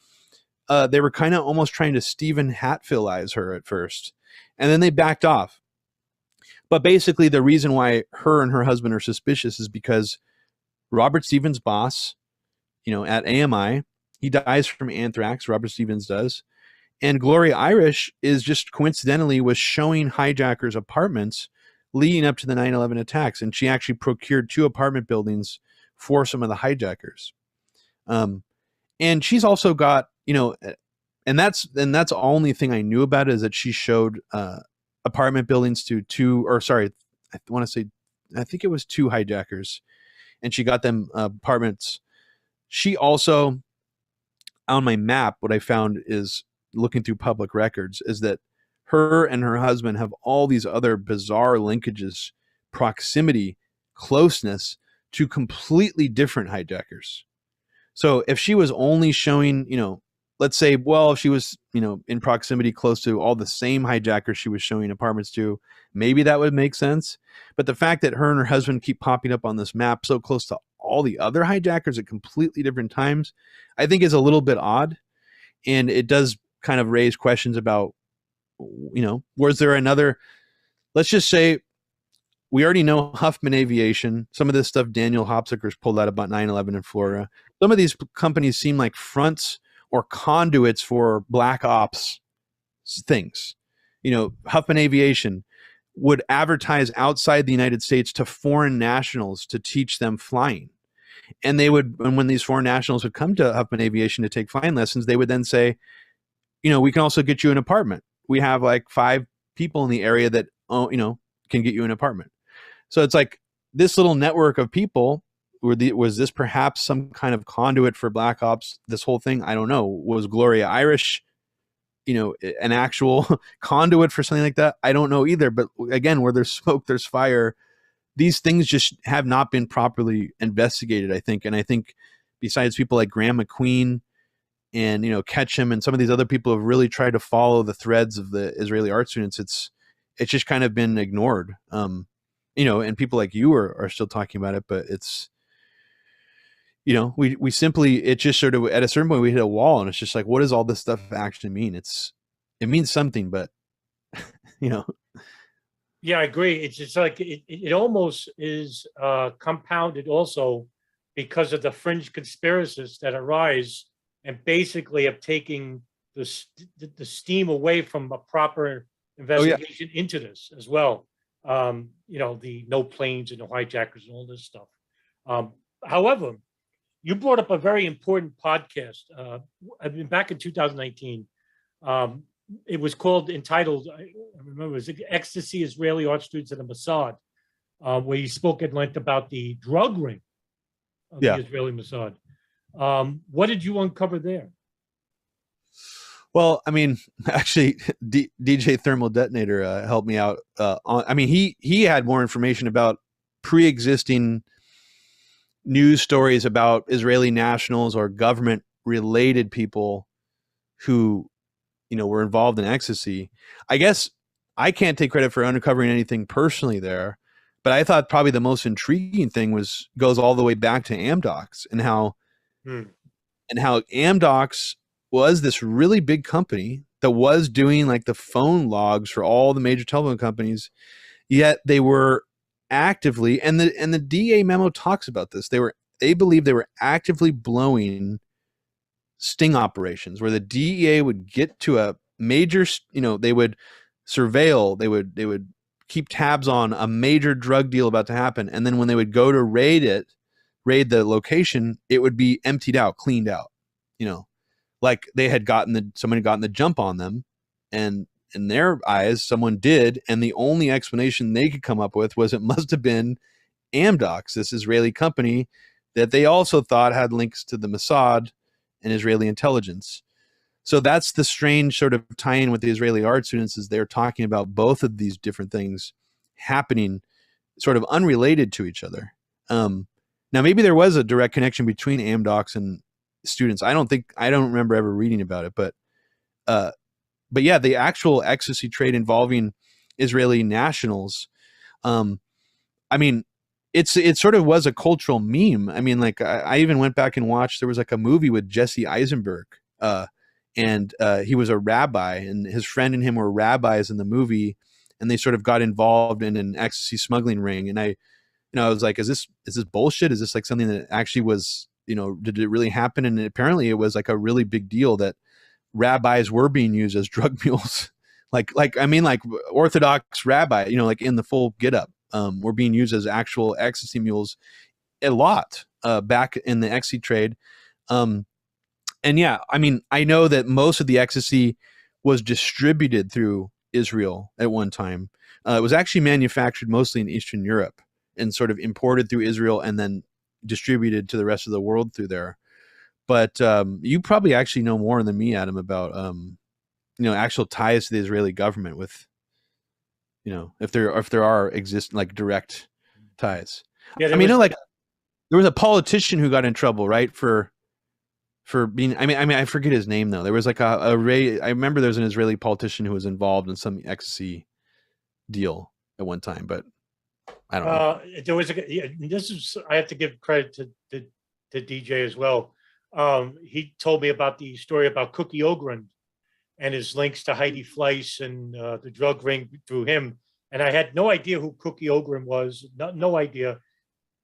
They were kind of almost trying to Stephen Hatfieldize her at first, and then they backed off. But basically, the reason why her and her husband are suspicious is because Robert Stevens' boss, at AMI, he dies from anthrax. Robert Stevens does. And Gloria Irish is just coincidentally was showing hijackers apartments leading up to the 9/11 attacks. And she actually procured 2 apartment buildings for some of the hijackers. And she's also got, and that's the only thing I knew about it, is that she showed apartment buildings to 2, or sorry, I think it was 2 hijackers, and she got them apartments. She also, on my map, what I found is, looking through public records, is that her and her husband have all these other bizarre linkages, proximity, closeness to completely different hijackers. So if she was only showing, let's say, well, if she was, in proximity close to all the same hijackers she was showing apartments to, maybe that would make sense. But the fact that her and her husband keep popping up on this map so close to all the other hijackers at completely different times, I think is a little bit odd. And it does kind of raise questions about, was there another, let's just say, we already know Huffman Aviation, some of this stuff Daniel Hopsicker's pulled out about 9/11 in Florida. Some of these companies seem like fronts or conduits for black ops things. Huffman Aviation would advertise outside the United States to foreign nationals to teach them flying. And when these foreign nationals would come to Huffman Aviation to take flying lessons, they would then say, we can also get you an apartment. We have like 5 people in the area that, can get you an apartment. So it's like this little network of people. Was this perhaps some kind of conduit for black ops? This whole thing, I don't know. Was Gloria Irish, an actual conduit for something like that? I don't know either. But again, where there's smoke, there's fire. These things just have not been properly investigated, I think. And I think besides people like Graham McQueen and, Ketchum and some of these other people have really tried to follow the threads of the Israeli art students, it's just kind of been ignored. And people like you are still talking about it, but it's, we simply, it just sort of, at a certain point we hit a wall, and it's just like, what does all this stuff actually mean? It means something, but Yeah, I agree. It's just like it almost is compounded also because of the fringe conspiracists that arise and basically have taken the steam away from a proper investigation into this as well. The no planes and no hijackers and all this stuff. However, you brought up a very important podcast. Back in 2019. It was entitled, I remember, it was Ecstasy Israeli Art Students and the Mossad, where you spoke at length about the drug ring of the Israeli Mossad. What did you uncover there? Well, I mean, actually, DJ Thermal Detonator helped me out. He had more information about pre-existing news stories about Israeli nationals or government-related people who, were involved in ecstasy. I guess I can't take credit for uncovering anything personally there, but I thought probably the most intriguing thing goes all the way back to Amdocs and how Amdocs was this really big company that was doing like the phone logs for all the major telephone companies, yet they were actively, and the DA memo talks about this, they believe they were actively blowing sting operations where the DEA would get to a major, they would surveil, they would keep tabs on a major drug deal about to happen, and then when they would go to raid the location, it would be emptied out, cleaned out, like they had someone had gotten the jump on them, and in their eyes someone did, and the only explanation they could come up with was it must have been Amdocs, this Israeli company that they also thought had links to the Mossad and Israeli intelligence. So that's the strange sort of tie-in with the Israeli art students, is they're talking about both of these different things happening sort of unrelated to each other. Now, maybe there was a direct connection between Amdocs and students. I don't remember ever reading about it, but yeah, the actual ecstasy trade involving Israeli nationals, I mean, it sort of was a cultural meme. I mean, like I even went back and watched, there was like a movie with Jesse Eisenberg, and he was a rabbi, and his friend and him were rabbis in the movie, and they sort of got involved in an ecstasy smuggling ring. And I was like, is this bullshit? Is this like something that actually was, did it really happen? And apparently it was like a really big deal that rabbis were being used as drug mules. like Orthodox rabbi, like in the full getup, were being used as actual ecstasy mules a lot back in the ecstasy trade. And yeah, I mean, I know that most of the ecstasy was distributed through Israel at one time. It was actually manufactured mostly in Eastern Europe and sort of imported through Israel and then distributed to the rest of the world through there. But you probably actually know more than me, Adam, about actual ties to the Israeli government with, if there are like direct ties. Yeah, I mean, like there was a politician who got in trouble, right, for being. I mean, I forget his name though. There was like I remember there was an Israeli politician who was involved in some ecstasy deal at one time, but I don't know. There was I have to give credit to DJ as well. He told me about the story about Cookie Ogren and his links to Heidi Fleiss and the drug ring through him. And I had no idea who Cookie Ogren was. No idea.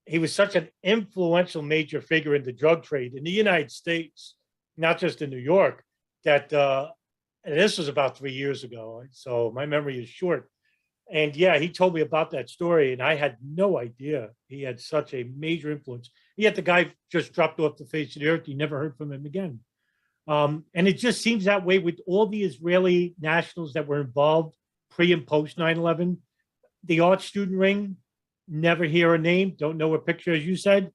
He was such an influential major figure in the drug trade in the United States, not just in New York, that and this was about 3 years ago. So my memory is short. And yeah, he told me about that story, and I had no idea he had such a major influence. Yet the guy just dropped off the face of the earth. You never heard from him again. And it just seems that way with all the Israeli nationals that were involved pre and post 9/11. The art student ring, never hear a name, don't know a picture, as you said.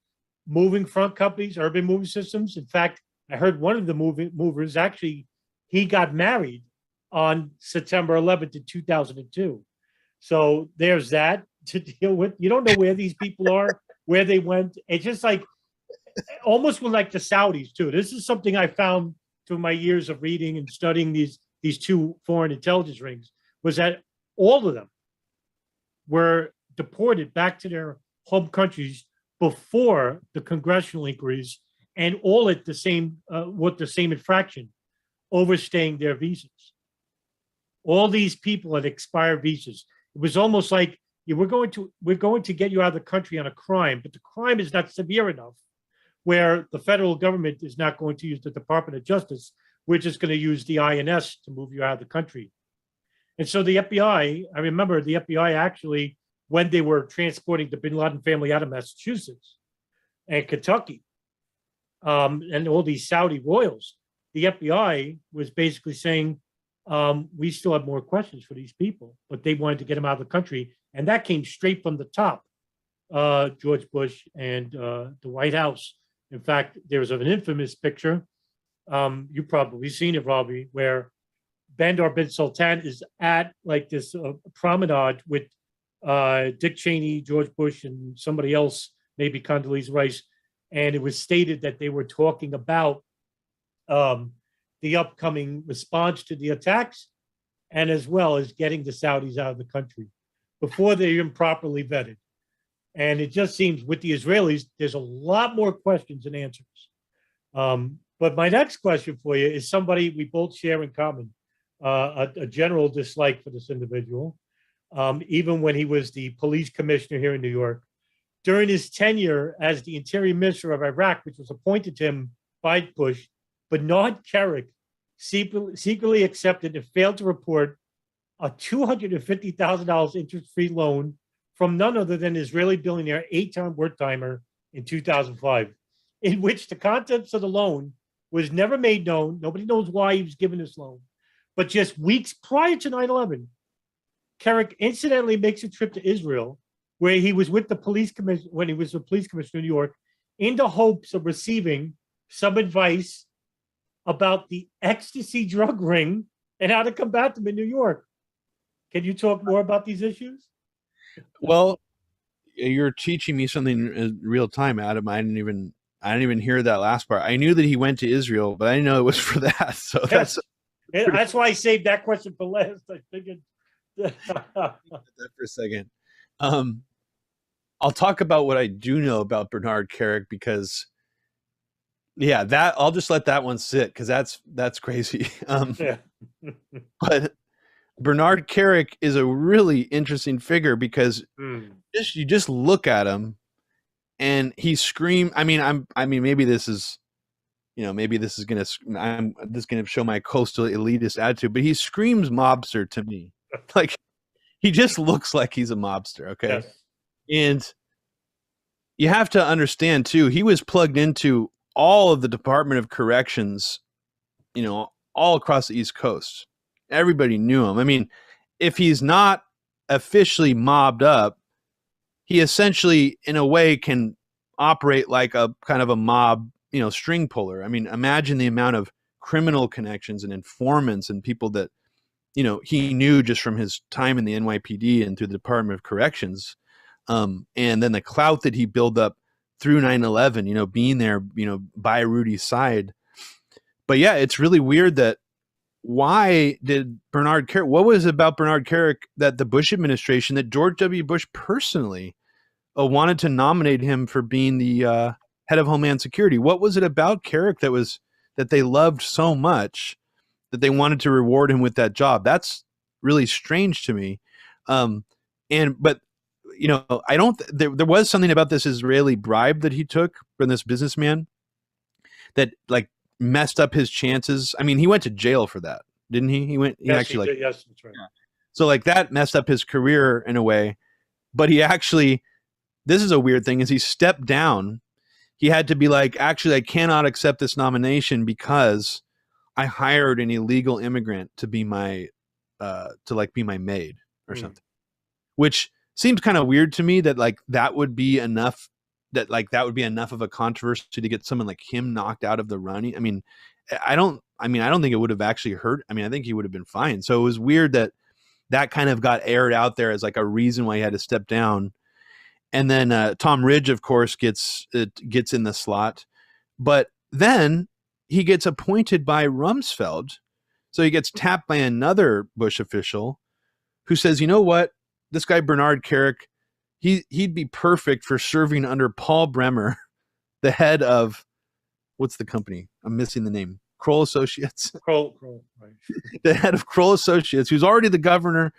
Moving front companies, urban moving systems. In fact, I heard one of the movers actually, he got married on September 11th, 2002. So there's that to deal with. You don't know where these people are, where they went. It's just like almost like the Saudis too. This is something I found through my years of reading and studying these two foreign intelligence rings, was that all of them were deported back to their home countries before the congressional inquiries, and all at the same with the same infraction, overstaying their visas. All these people had expired visas. It was almost like, we're going to get you out of the country on a crime, but the crime is not severe enough where the federal government is not going to use the Department of Justice. We're just going to use the INS to move you out of the country. And so the FBI, I remember the FBI actually, when they were transporting the bin Laden family out of Massachusetts and Kentucky, and all these Saudi royals, the FBI was basically saying, we still have more questions for these people, but they wanted to get them out of the country. And that came straight from the top, George Bush and the White House. In fact, there's an infamous picture, you've probably seen it, Robbie, where Bandar bin Sultan is at like this promenade with Dick Cheney, George Bush, and somebody else, maybe Condoleezza Rice. And it was stated that they were talking about the upcoming response to the attacks, and as well as getting the Saudis out of the country before they're even properly vetted. And it just seems with the Israelis, there's a lot more questions than answers. But my next question for you is somebody we both share in common, a general dislike for this individual, even when he was the police commissioner here in New York. During his tenure as the Interior Minister of Iraq, which was appointed to him by Bush, Bernard Kerik secretly accepted and failed to report a $250,000 interest-free loan from none other than Israeli billionaire Eitan Wertheimer in 2005, in which the contents of the loan was never made known. Nobody knows why he was given this loan. But just weeks prior to 9/11, Kerik incidentally makes a trip to Israel, where he was with the police commission when he was the police commissioner in New York, in the hopes of receiving some advice about the ecstasy drug ring and how to combat them in New York. Can you talk more about these issues? Well, you're teaching me something in real time, Adam. I didn't even hear that last part. I knew that he went to Israel, but I didn't know it was for that. So that's why I saved that question for last. I figured that for a second. I'll talk about what I do know about Bernard Kerik, because that I'll just let that one sit, because that's crazy. But Bernard Kerik is a really interesting figure, because you just look at him and he screams. I mean, maybe this is gonna show my coastal elitist attitude, but he screams mobster to me. Like, he just looks like he's a mobster. Okay. Yes. And you have to understand too, he was plugged into all of the Department of Corrections, all across the East Coast. Everybody knew him. I mean, if he's not officially mobbed up, he essentially, in a way, can operate like a kind of a mob, string puller. I mean, imagine the amount of criminal connections and informants and people that, he knew just from his time in the NYPD and through the Department of Corrections. And then the clout that he built up through 9/11, being there, by Rudy's side. But yeah, it's really weird that why did Bernard Kerik, what was it about Bernard Kerik that the Bush administration, that George W. Bush personally wanted to nominate him for being the head of Homeland Security? What was it about Kerik that they loved so much that they wanted to reward him with that job? That's really strange to me. But there was something about this Israeli bribe that he took from this businessman that like messed up his chances. I mean, he went to jail for that, didn't he? Yes, that's right. Yeah. So like that messed up his career in a way, but this is a weird thing, is he stepped down. He had to be like, actually, I cannot accept this nomination because I hired an illegal immigrant to be my maid or something, which seems kind of weird to me, that like that would be enough of a controversy to get someone like him knocked out of the running. I mean, I don't think it would have actually hurt. I mean, I think he would have been fine. So it was weird that kind of got aired out there as like a reason why he had to step down. And then Tom Ridge, of course, gets in the slot, but then he gets appointed by Rumsfeld. So he gets tapped by another Bush official who says, you know what? This guy, Bernard Kerik, he'd be perfect for serving under Paul Bremer, the head of, what's the company? I'm missing the name. Kroll Associates. Kroll, right. The head of Kroll Associates, who's already the governor,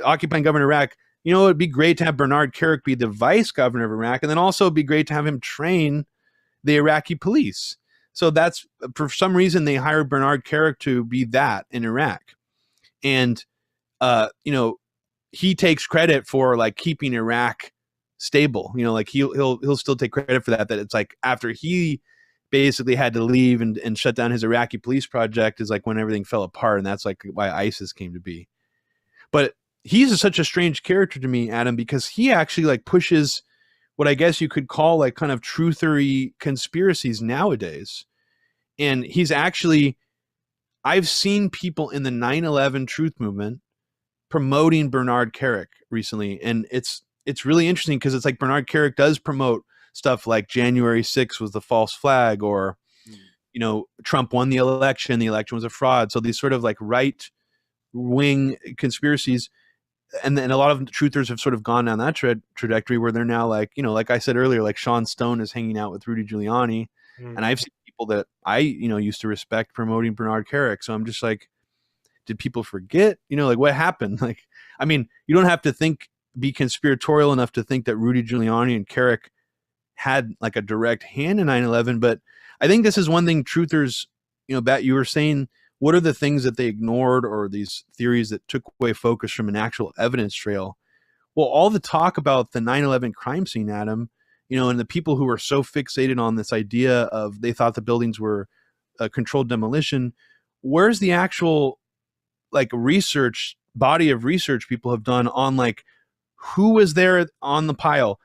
occupying governor of Iraq. It'd be great to have Bernard Kerik be the vice governor of Iraq, and then also it'd be great to have him train the Iraqi police. So that's, for some reason, they hired Bernard Kerik to be that in Iraq. And, he takes credit for like keeping Iraq stable. Like he'll still take credit for that it's like after he basically had to leave and shut down his Iraqi police project is like when everything fell apart, and that's like why ISIS came to be. But he's such a strange character to me, Adam, because he actually like pushes what I guess you could call like kind of truthery conspiracies nowadays. And he's actually, I've seen people in the 9/11 truth movement promoting Bernard Kerik recently, and it's really interesting because it's like Bernard Kerik does promote stuff like January 6th was the false flag, or Trump won the election was a fraud. So these sort of like right wing conspiracies, and then a lot of truthers have sort of gone down that trajectory where they're now like, like I said earlier, like Sean Stone is hanging out with Rudy Giuliani, and I've seen people that I used to respect promoting Bernard Kerik. So I'm just like, did people forget? Like what happened? Like, I mean, you don't have to be conspiratorial enough to think that Rudy Giuliani and Kerik had like a direct hand in 9/11. But I think this is one thing truthers, Bat, you were saying, what are the things that they ignored, or these theories that took away focus from an actual evidence trail? Well, all the talk about the 9/11 crime scene, Adam, and the people who were so fixated on this idea of they thought the buildings were a controlled demolition. Where's the actual like body of research people have done on like who was there on the pile?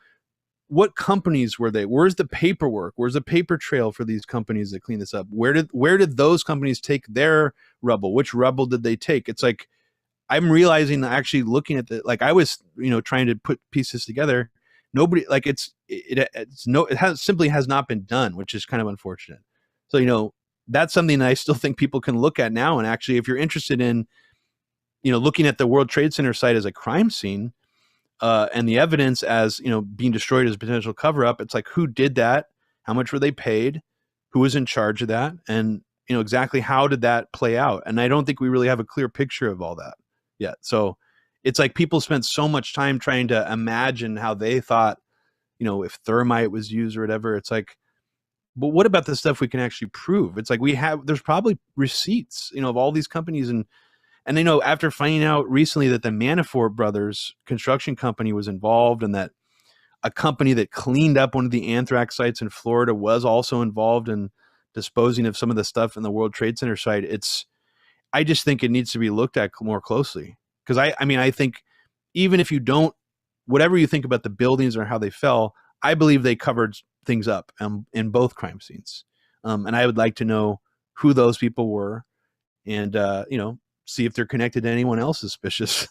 What companies were they? Where's the paperwork? Where's the paper trail for these companies that clean this up? Where did those companies take their rubble? Which rubble did they take? It's like, I'm realizing that actually looking at like I was, trying to put pieces together, nobody, like it simply has not been done, which is kind of unfortunate. So, that's something that I still think people can look at now. And actually, if you're interested in, looking at the World Trade Center site as a crime scene, and the evidence as, being destroyed as a potential cover up, it's like, who did that? How much were they paid? Who was in charge of that? And, exactly how did that play out? And I don't think we really have a clear picture of all that yet. So it's like people spent so much time trying to imagine how they thought, if thermite was used or whatever. It's like, but what about the stuff we can actually prove? It's like there's probably receipts, of all these companies. And after finding out recently that the Manafort brothers construction company was involved, and that a company that cleaned up one of the anthrax sites in Florida was also involved in disposing of some of the stuff in the World Trade Center site, I just think it needs to be looked at more closely. Because I think even if you don't, whatever you think about the buildings or how they fell, I believe they covered things up in both crime scenes. And I would like to know who those people were, and, see if they're connected to anyone else suspicious.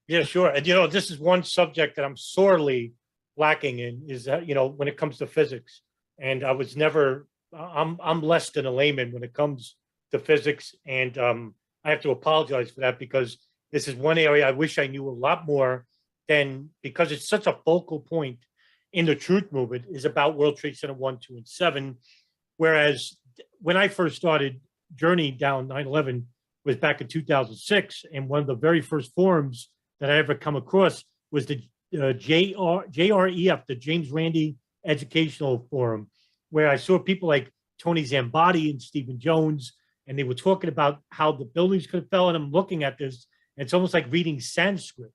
Yeah, sure. And, this is one subject that I'm sorely lacking in, is that, when it comes to physics. And I was never, I'm less than a layman when it comes to physics. And I have to apologize for that, because this is one area I wish I knew a lot more than, because it's such a focal point in the truth movement, is about World Trade Center 1, 2, and 7. Whereas when I first started journeying down 9/11 was back in 2006. And one of the very first forums that I ever come across was the JREF, the James Randi Educational Forum, where I saw people like Tony Zambotti and Stephen Jones, and they were talking about how the buildings could have fell. And I'm looking at this, and it's almost like reading Sanskrit.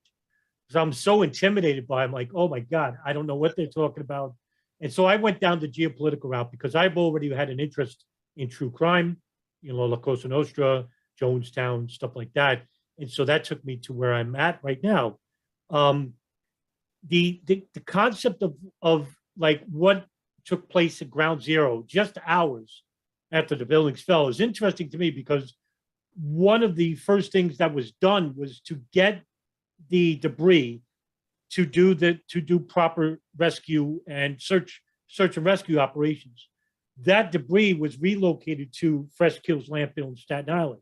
So I'm so intimidated by it. I'm like, oh my God, I don't know what they're talking about. And so I went down the geopolitical route, because I've already had an interest in true crime, La Cosa Nostra, Jonestown, stuff like that. And so that took me to where I'm at right now. The concept of like what took place at ground zero, just hours after the buildings fell, is interesting to me, because one of the first things that was done was to get the debris to do proper rescue and search and rescue operations. That debris was relocated to Fresh Kills landfill in Staten Island.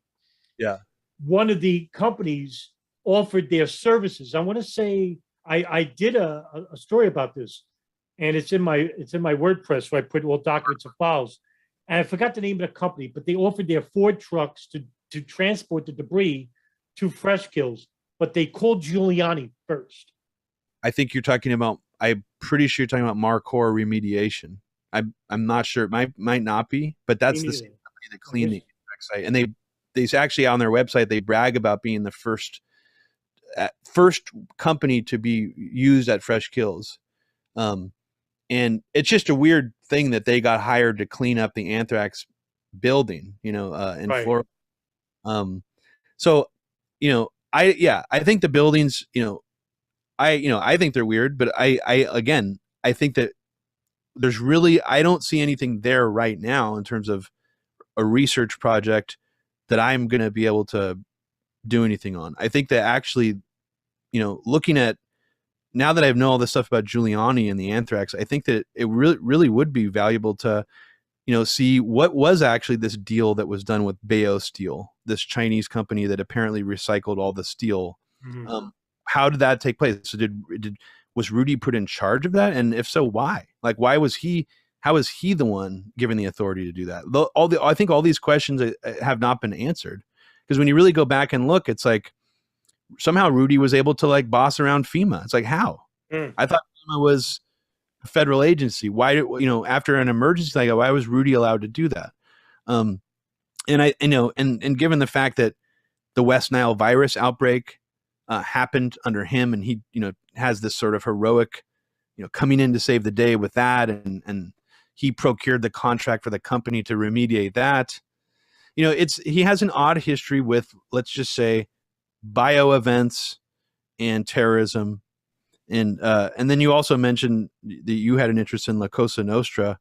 Yeah. One of the companies offered their services. I want to say I did a story about this, and it's in my WordPress, where I put all documents and files. And I forgot the name of the company, but they offered their Ford trucks to transport the debris to Fresh Kills, but they called Giuliani first. I think you're talking about, I'm pretty sure you're talking about Marcor Remediation. I'm not sure. It might not be, but that's the same company that cleaned the site. And they actually, on their website, they brag about being the first company to be used at Fresh Kills. And it's just a weird thing that they got hired to clean up the anthrax building, in Florida. So, I think the buildings, I think they're weird, but I think that I don't see anything there right now in terms of a research project that I'm going to be able to do anything on. I think that actually, looking at, now that I know all this stuff about Giuliani and the anthrax, I think that it really would be valuable to, see what was actually this deal that was done with Bayo Steel, this Chinese company that apparently recycled all the steel. Mm-hmm. How did that take place? So was Rudy put in charge of that? And if so, why? Like, how was he the one given the authority to do that? I think all these questions have not been answered, because when you really go back and look, it's like somehow Rudy was able to like boss around FEMA. It's like, how? I thought FEMA was a federal agency. Why after an emergency like that, why was Rudy allowed to do that? And given the fact that the West Nile virus outbreak happened under him, and he, has this sort of heroic, coming in to save the day with that. And he procured the contract for the company to remediate that. He has an odd history with, let's just say, bio events and terrorism. And then you also mentioned that you had an interest in La Cosa Nostra.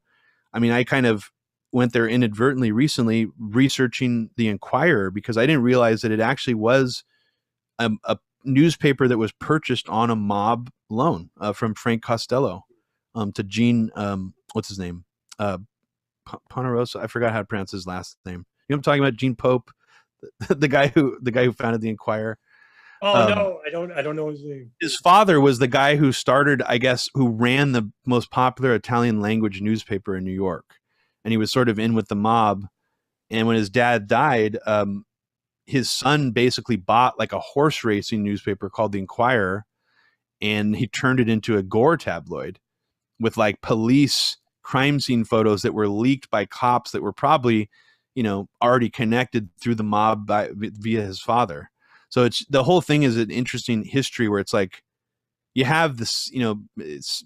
I mean, I kind of went there inadvertently recently researching the Inquirer, because I didn't realize that it actually was a newspaper that was purchased on a mob loan from Frank Costello to Gene, what's his name? Ponerosa. I forgot how to pronounce his last name. You know what I'm talking about? Gene Pope, the guy who founded the Inquirer. Oh no, I don't know his name. His father was the guy who started, I guess, who ran the most popular Italian language newspaper in New York, and he was sort of in with the mob. And when his dad died, his son basically bought like a horse racing newspaper called the Inquirer, and he turned it into a gore tabloid with like police crime scene photos that were leaked by cops that were probably, already connected through the mob via his father. So the whole thing is an interesting history where it's like you have this,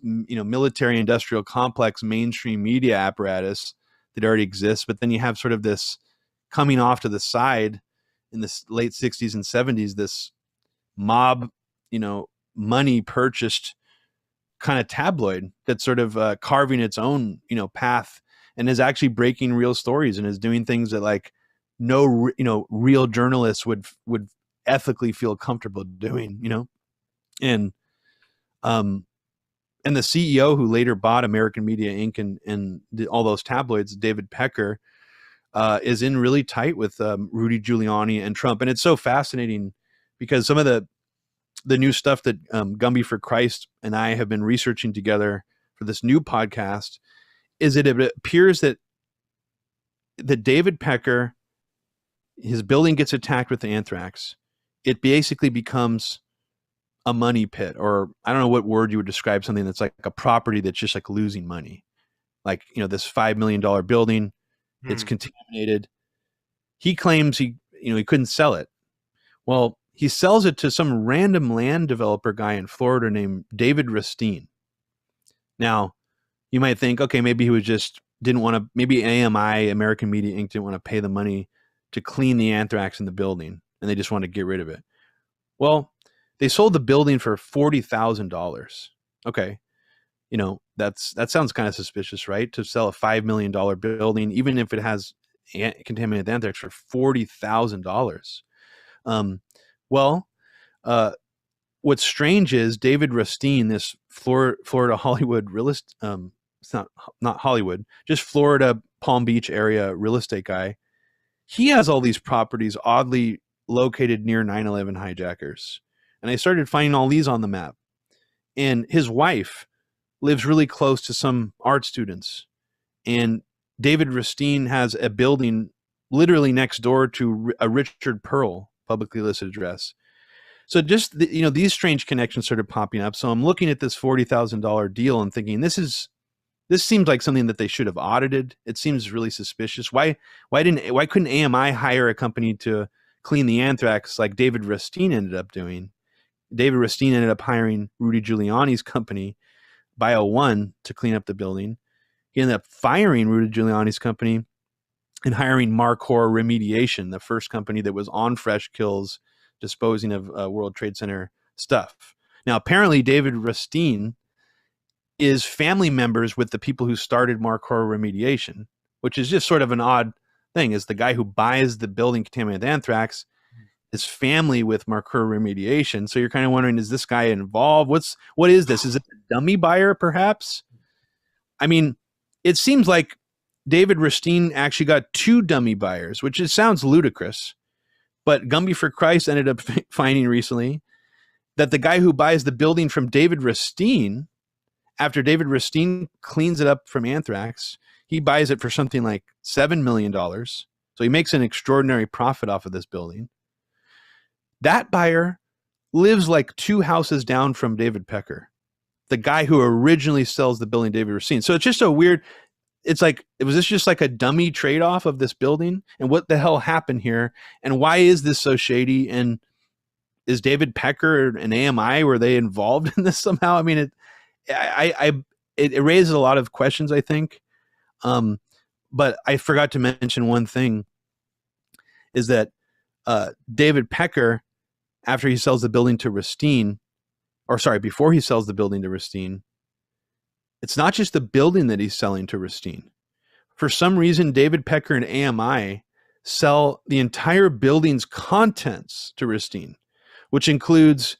military industrial complex mainstream media apparatus that already exists, but then you have sort of this coming off to the side in the late 60s and 70s, this mob, money purchased kind of tabloid that's sort of carving its own, path, and is actually breaking real stories and is doing things that like no, real journalists would ethically feel comfortable doing, and the CEO who later bought American Media Inc. and did all those tabloids, David Pecker, is in really tight with Rudy Giuliani and Trump. And it's so fascinating because some of the new stuff that Gumby for Christ and I have been researching together for this new podcast is that it appears that David Pecker, his building gets attacked with anthrax. It basically becomes a money pit, or I don't know what word you would describe something that's like a property that's just like losing money. Like, this $5 million building, it's contaminated. He claims he couldn't sell it. Well, he sells it to some random land developer guy in Florida named David Rustine. Now, you might think, okay, maybe maybe AMI, American Media Inc. didn't want to pay the money to clean the anthrax in the building, and they just wanted to get rid of it. Well, they sold the building for $40,000. Okay. That sounds kind of suspicious, right? To sell a $5 million building, even if it has contaminated anthrax, for $40,000. What's strange is David Rustine, this Florida Hollywood real estate, it's not Hollywood, just Florida Palm Beach area real estate guy. He has all these properties oddly located near 9/11 hijackers. And I started finding all these on the map. And his wife lives really close to some art students. And David Rustine has a building literally next door to a Richard Pearl publicly listed address. So just, these strange connections started popping up. So I'm looking at this $40,000 deal and thinking, this seems like something that they should have audited. It seems really suspicious. Why couldn't AMI hire a company to clean the anthrax like David Rustine ended up doing? David Rustine ended up hiring Rudy Giuliani's company, Bio One, to clean up the building. He ended up firing Rudy Giuliani's company and hiring Marcor Remediation, the first company that was on fresh kills, disposing of World Trade Center stuff. Now, apparently, David Rustine is family members with the people who started Marcor Remediation, which is just sort of an odd thing. Is the guy who buys the building contaminated with anthrax is family with Marcor Remediation. So you're kind of wondering, is this guy involved? What is this? Is it a dummy buyer, perhaps? I mean, it seems like David Rustine actually got two dummy buyers, which sounds ludicrous. But Gumby for Christ ended up finding recently that the guy who buys the building from David Rustine, after David Rustine cleans it up from anthrax, he buys it for something like $7 million. So he makes an extraordinary profit off of this building. That buyer lives like two houses down from David Pecker, the guy who originally sells the building, David Rustine. So it's just a weird, it's like, was this just like a dummy trade-off of this building? And what the hell happened here? And why is this so shady? And is David Pecker and AMI, were they involved in this somehow? I mean, it raises a lot of questions, I think. But I forgot to mention one thing, is that David Pecker, after he sells the building to Rustine, before he sells the building to Rustine, it's not just the building that he's selling to Rustine. For some reason, David Pecker and AMI sell the entire building's contents to Rustine, which includes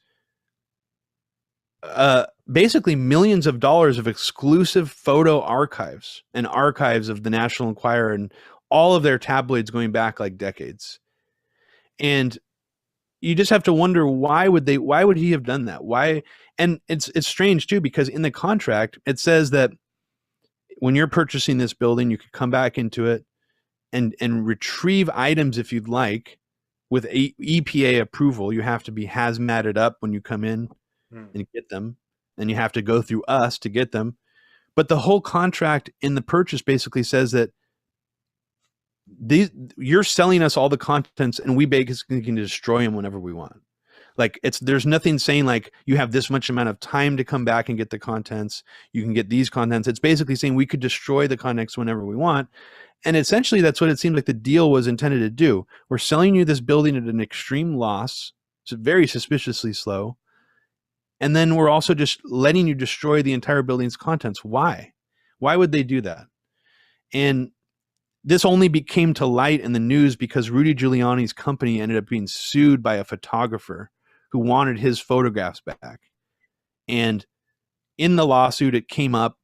basically millions of dollars of exclusive photo archives and archives of the National Enquirer and all of their tabloids going back like decades. And you just have to wonder, why would he have done that? Why? And it's strange too, because in the contract, it says that when you're purchasing this building, you could come back into it and retrieve items if you'd like with EPA approval. You have to be hazmated up when you come in and get them, and you have to go through us to get them. But the whole contract in the purchase basically says that you're selling us all the contents, and we basically can destroy them whenever we want. Like, there's nothing saying like you have this much amount of time to come back and get the contents. You can get these contents. It's basically saying we could destroy the contents whenever we want. And essentially that's what it seems like the deal was intended to do. We're selling you this building at an extreme loss. It's very suspiciously slow. And then we're also just letting you destroy the entire building's contents. Why? Why would they do that? And this only came to light in the news because Rudy Giuliani's company ended up being sued by a photographer who wanted his photographs back. And in the lawsuit, it came up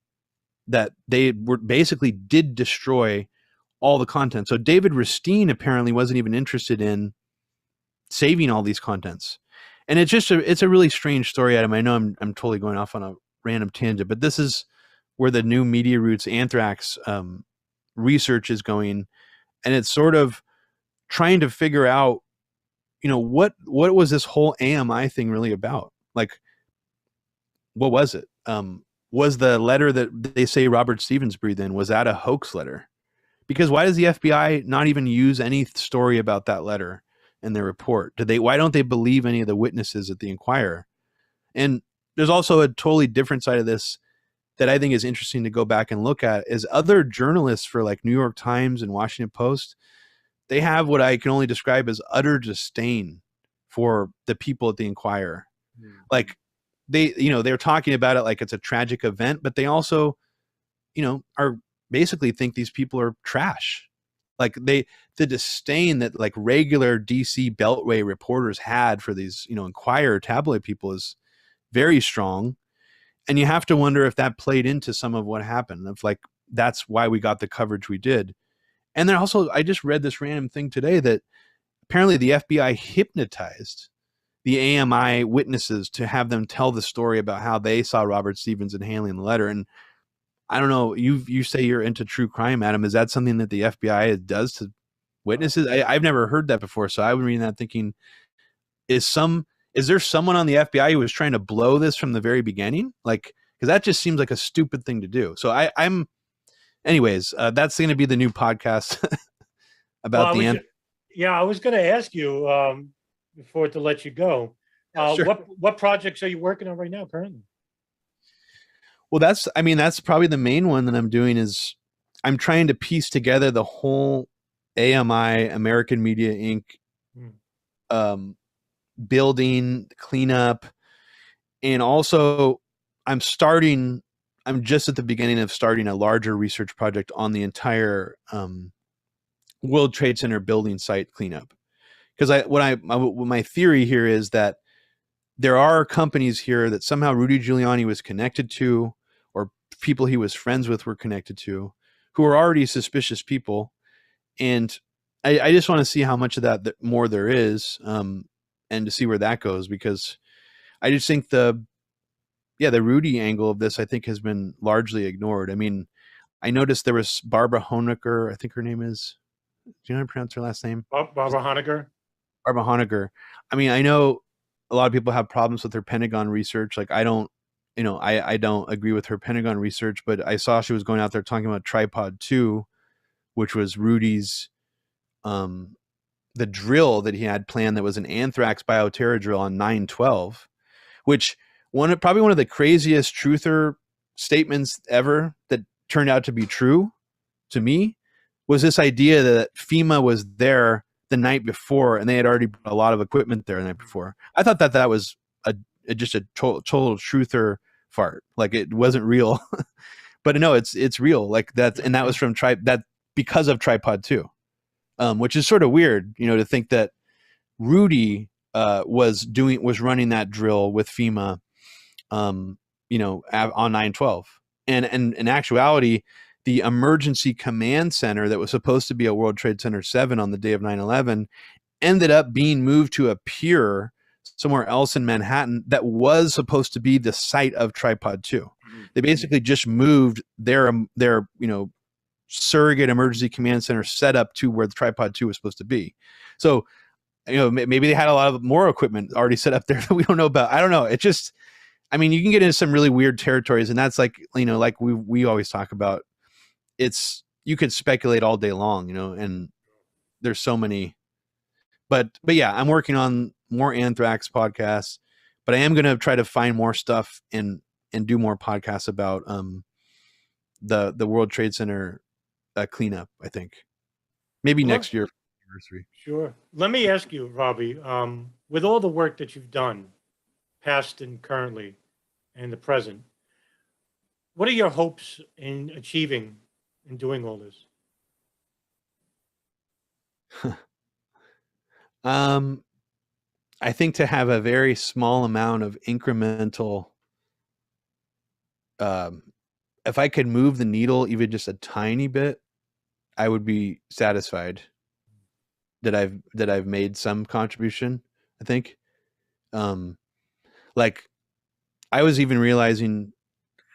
that they basically did destroy all the content. So David Rustine apparently wasn't even interested in saving all these contents. And it's a really strange story, Adam. I know I'm totally going off on a random tangent, but this is where the new Media Roots Anthrax research is going, and it's sort of trying to figure out, what was this whole AMI thing really about? Like, what was it? Was the letter that they say Robert Stevens breathed in, was that a hoax letter? Because why does the FBI not even use any story about that letter in their report? Why don't they believe any of the witnesses at the Enquirer? And there's also a totally different side of this that I think is interesting to go back and look at, is other journalists for like New York Times and Washington Post, they have what I can only describe as utter disdain for the people at the Enquirer. Like, they're talking about it like it's a tragic event, but they also, are basically think these people are trash. Like, the disdain that like regular DC Beltway reporters had for these, Enquirer tabloid people is very strong. And you have to wonder if that played into some of what happened, of like, that's why we got the coverage we did. And then also, I just read this random thing today that apparently the FBI hypnotized the AMI witnesses to have them tell the story about how they saw Robert Stevens and handling the letter. And I don't know, you say you're into true crime, Adam. Is that something that the FBI does to witnesses? I've never heard that before. So I was reading that thinking, is there someone on the FBI who was trying to blow this from the very beginning? Like, because that just seems like a stupid thing to do. So I'm anyways, that's going to be the new podcast about I was going to ask you before to let you go. Sure. What projects are you working on right now currently? Well, that's probably the main one that I'm doing, is I'm trying to piece together the whole AMI, American Media Inc. Building cleanup. And also I'm just at the beginning of starting a larger research project on the entire World Trade Center building site cleanup. Because my theory here is that there are companies here that somehow Rudy Giuliani was connected to, or people he was friends with were connected to, who are already suspicious people. And I just want to see how much of that more there is, and to see where that goes, because I just think the Rudy angle of this, I think, has been largely ignored. I mean, I noticed there was Barbara Honecker, I think her name is, do you know how to pronounce her last name? Barbara Honecker. Barbara Honecker. I mean, I know a lot of people have problems with her Pentagon research. Like, I don't agree with her Pentagon research, but I saw she was going out there talking about Tripod 2, which was Rudy's, the drill that he had planned that was an anthrax bioterror drill on 9/12, which probably one of the craziest truther statements ever that turned out to be true to me was this idea that FEMA was there the night before and they had already brought a lot of equipment there the night before. I thought that was just a total truther fart. Like, it wasn't real, but no, it's real. Like that. And that was from because of Tripod 2, which is sort of weird, to think that Rudy was running that drill with FEMA, on 9/12. And in actuality, the emergency command center that was supposed to be at World Trade Center 7 on the day of 9/11 ended up being moved to a pier somewhere else in Manhattan that was supposed to be the site of Tripod 2. They basically just moved their surrogate emergency command center set up to where the Tripod 2 was supposed to be. So, maybe they had a lot of more equipment already set up there that we don't know about. I don't know. It just, I mean, you can get into some really weird territories, and that's like, like we always talk about. You could speculate all day long, and there's so many. But yeah, I'm working on more Anthrax podcasts, but I am going to try to find more stuff and do more podcasts about the World Trade Center cleanup. I think maybe next year. Anniversary. Sure. Let me ask you, Robbie, with all the work that you've done, past and currently, and the present, what are your hopes in achieving in doing all this? I think to have a very small amount of incremental, if I could move the needle even just a tiny bit, I would be satisfied that I've made some contribution. I think, like I was even realizing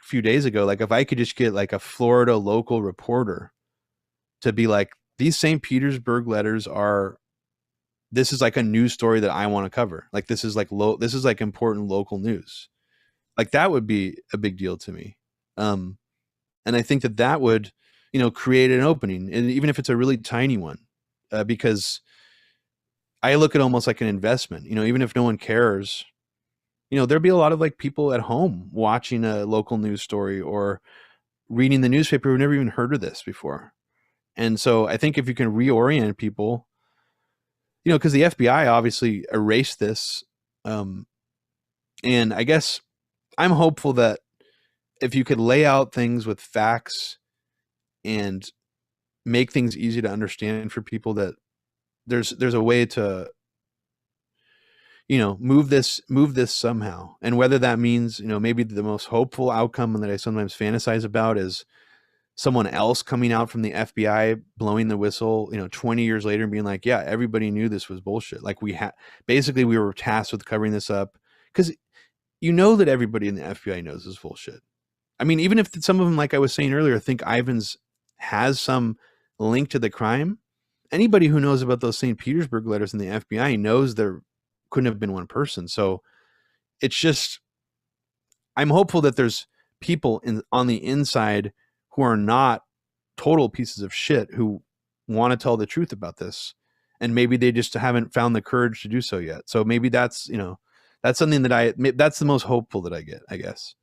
a few days ago, like if I could just get like a Florida local reporter to be like, these St. Petersburg letters this is like a news story that I want to cover. Like this is like important local news. Like that would be a big deal to me. And I think that would, create an opening, and even if it's a really tiny one, because I look at it almost like an investment, even if no one cares, there'd be a lot of like people at home watching a local news story or reading the newspaper who've never even heard of this before. And so I think if you can reorient people, because the FBI obviously erased this. And I guess I'm hopeful that if you could lay out things with facts and make things easy to understand for people, that there's a way to, move this somehow. And whether that means, maybe the most hopeful outcome that I sometimes fantasize about is someone else coming out from the FBI, blowing the whistle, 20 years later and being like, yeah, everybody knew this was bullshit. Like we were tasked with covering this up, because that everybody in the FBI knows this is bullshit. I mean, even if some of them, like I was saying earlier, think Ivins has some link to the crime, anybody who knows about those St. Petersburg letters in the FBI knows there couldn't have been one person. So it's just, I'm hopeful that there's people on the inside who are not total pieces of shit who want to tell the truth about this. And maybe they just haven't found the courage to do so yet. So maybe that's, that's something that's the most hopeful that I get, I guess.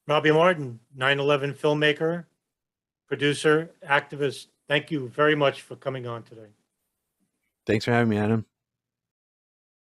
Robbie Martin, 9/11 filmmaker, producer, activist. Thank you very much for coming on today. Thanks for having me, Adam.